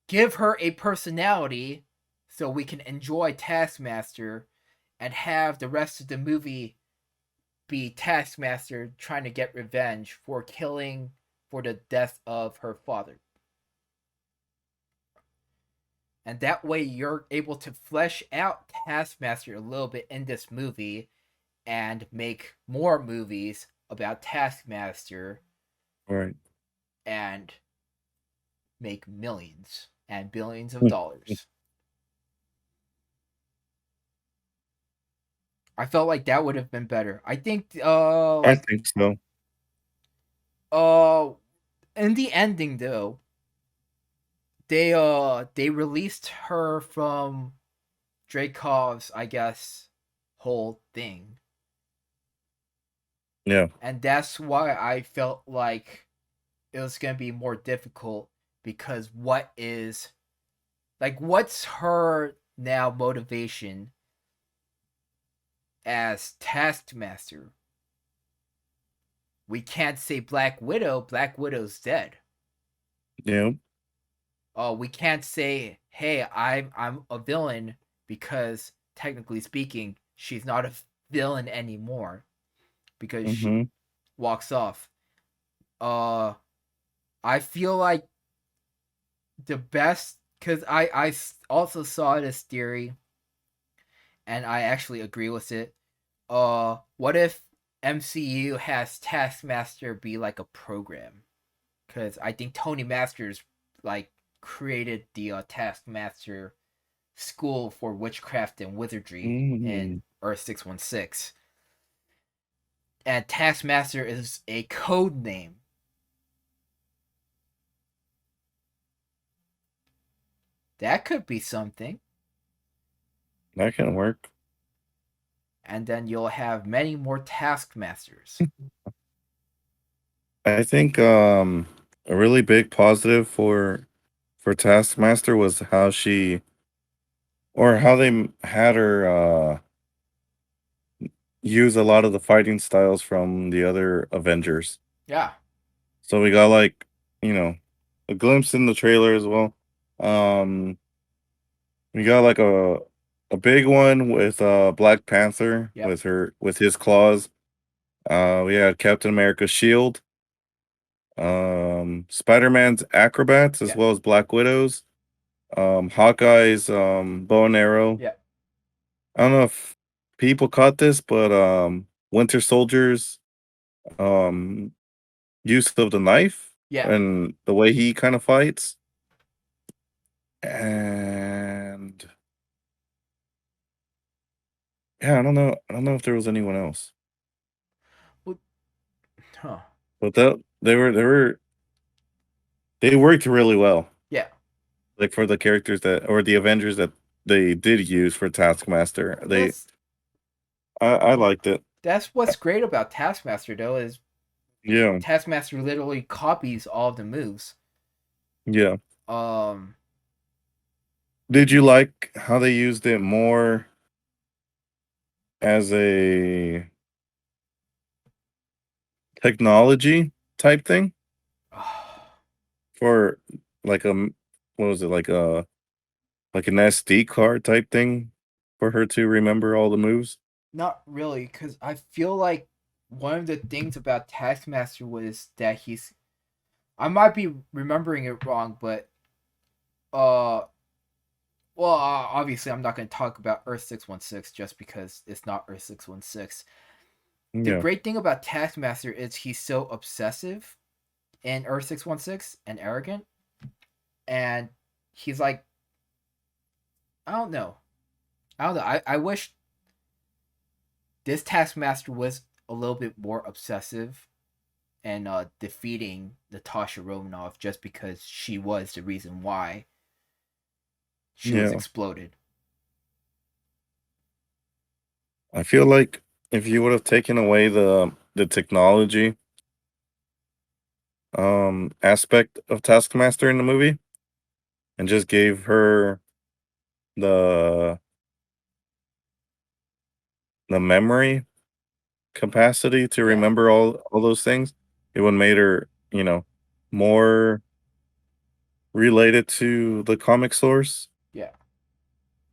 [SPEAKER 1] Give her a personality so we can enjoy Taskmaster, and have the rest of the movie be Taskmaster trying to get revenge for the death of her father. And that way you're able to flesh out Taskmaster a little bit in this movie and make more movies about Taskmaster
[SPEAKER 2] Right.
[SPEAKER 1] and make millions and billions of dollars. I felt like that would have been better. I think
[SPEAKER 2] I think so.
[SPEAKER 1] uh in the ending though, they released her from Dreykov's, I guess, whole thing.
[SPEAKER 2] Yeah.
[SPEAKER 1] And that's why I felt like it was going to be more difficult, because what's her now motivation as Taskmaster? We can't say Black Widow. Black Widow's dead.
[SPEAKER 2] Yeah.
[SPEAKER 1] We can't say, hey, I'm a villain, because technically speaking, she's not a villain anymore because she
[SPEAKER 2] Mm-hmm.
[SPEAKER 1] walks off. Uh, I feel like the best, because I also saw this theory and I actually agree with it. What if MCU has Taskmaster be like a program? Because I think Tony Masters like created the Taskmaster School for Witchcraft and Wizardry in
[SPEAKER 2] Mm-hmm.
[SPEAKER 1] Earth 616, and Taskmaster is a code name. That could be something.
[SPEAKER 2] That can work.
[SPEAKER 1] And then you'll have many more Taskmasters.
[SPEAKER 2] I think a really big positive for Taskmaster was how she or how they had her use a lot of the fighting styles from the other Avengers.
[SPEAKER 1] Yeah,
[SPEAKER 2] So we got like, you know, a glimpse in the trailer as well. Um we got like a big one with Black Panther
[SPEAKER 1] yep,
[SPEAKER 2] with his claws. We had Captain America's shield, Spider-Man's acrobats as
[SPEAKER 1] yep,
[SPEAKER 2] well as Black Widow's, Hawkeye's bow and arrow.
[SPEAKER 1] yep,
[SPEAKER 2] I don't know if people caught this, but Winter Soldier's um use of the knife
[SPEAKER 1] yeah.
[SPEAKER 2] and the way he kind of fights. And yeah, I don't know if there was anyone else.
[SPEAKER 1] Well, huh.
[SPEAKER 2] But that they worked really well.
[SPEAKER 1] Yeah.
[SPEAKER 2] Like for the characters that or the Avengers that they did use for Taskmaster.
[SPEAKER 1] That's
[SPEAKER 2] I liked it.
[SPEAKER 1] that's what's great about Taskmaster though, is
[SPEAKER 2] Yeah.
[SPEAKER 1] Taskmaster literally copies all of the moves.
[SPEAKER 2] Yeah.
[SPEAKER 1] Um,
[SPEAKER 2] Did you like how they used it more as a technology type thing for like what was it like an SD card type thing for her to remember all the moves?
[SPEAKER 1] not really, because I feel like one of the things about Taskmaster was that he's. I might be remembering it wrong, but uh, well, obviously I'm not going to talk about Earth 616 just because it's not Earth 616. The
[SPEAKER 2] Yeah.
[SPEAKER 1] great thing about Taskmaster is he's so obsessive in Earth 616 and arrogant, and he's like, I don't know, I don't know. I wish this Taskmaster was a little bit more obsessive and defeating Natasha Romanoff, just because she was the reason why she was
[SPEAKER 2] Yeah.
[SPEAKER 1] exploded.
[SPEAKER 2] I feel like if you would have taken away the technology aspect of Taskmaster in the movie and just gave her the the memory capacity to
[SPEAKER 1] Yeah,
[SPEAKER 2] remember all those things, it would made her, more related to the comic source.
[SPEAKER 1] yeah.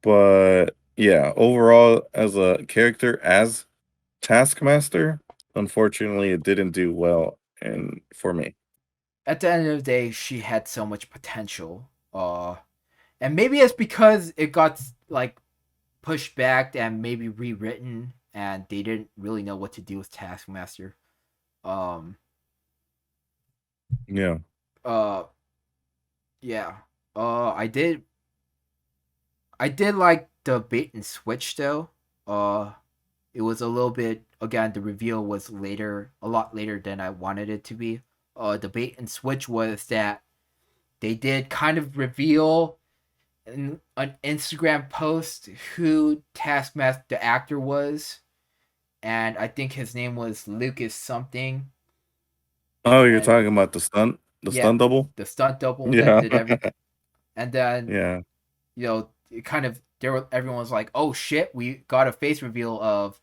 [SPEAKER 2] But yeah, overall as a character as Taskmaster, unfortunately it didn't do well and for me.
[SPEAKER 1] At the end of the day, she had so much potential. And maybe it's because it got like pushed back and maybe rewritten, and they didn't really know what to do with Taskmaster. Um,
[SPEAKER 2] Yeah.
[SPEAKER 1] uh, yeah. I did. I did like the bait and switch though. It was a little bit again. The reveal was later, a lot later than I wanted it to be. The bait and switch was that they did kind of reveal in an Instagram post who Taskmaster the actor was, and I think his name was Lucas something.
[SPEAKER 2] Oh, you're
[SPEAKER 1] And
[SPEAKER 2] talking about the
[SPEAKER 1] yeah,
[SPEAKER 2] stunt double?
[SPEAKER 1] the stunt double that
[SPEAKER 2] Yeah.
[SPEAKER 1] did every. And then
[SPEAKER 2] Yeah.
[SPEAKER 1] it kind of everyone was like, "Oh shit, we got a face reveal of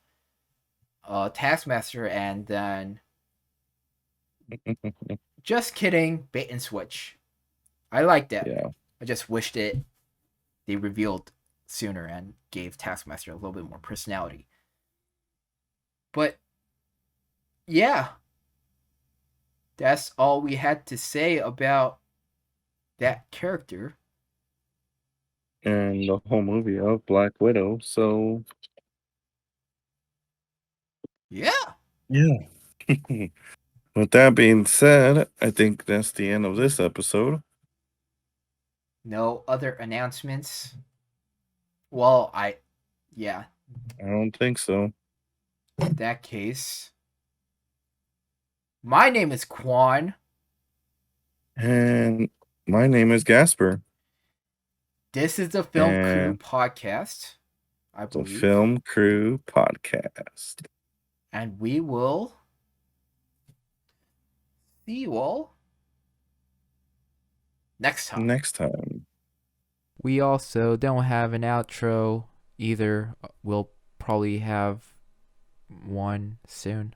[SPEAKER 1] Taskmaster," and then just kidding, bait and switch. I liked it.
[SPEAKER 2] Yeah.
[SPEAKER 1] I just wished they revealed sooner and gave Taskmaster a little bit more personality. But yeah, that's all we had to say about that character.
[SPEAKER 2] And the whole movie of Black Widow. So
[SPEAKER 1] Yeah.
[SPEAKER 2] yeah. With that being said, I think that's the end of this episode.
[SPEAKER 1] No other announcements. Well, yeah,
[SPEAKER 2] I don't think so.
[SPEAKER 1] in that case, my name is Kwon.
[SPEAKER 2] And my name is Gaspar.
[SPEAKER 1] This is the Film Crew
[SPEAKER 2] And
[SPEAKER 1] podcast, I
[SPEAKER 2] the
[SPEAKER 1] believe.
[SPEAKER 2] Film Crew Podcast.
[SPEAKER 1] And we will see you all next time.
[SPEAKER 2] Next time.
[SPEAKER 1] We also don't have an outro either. We'll probably have one soon.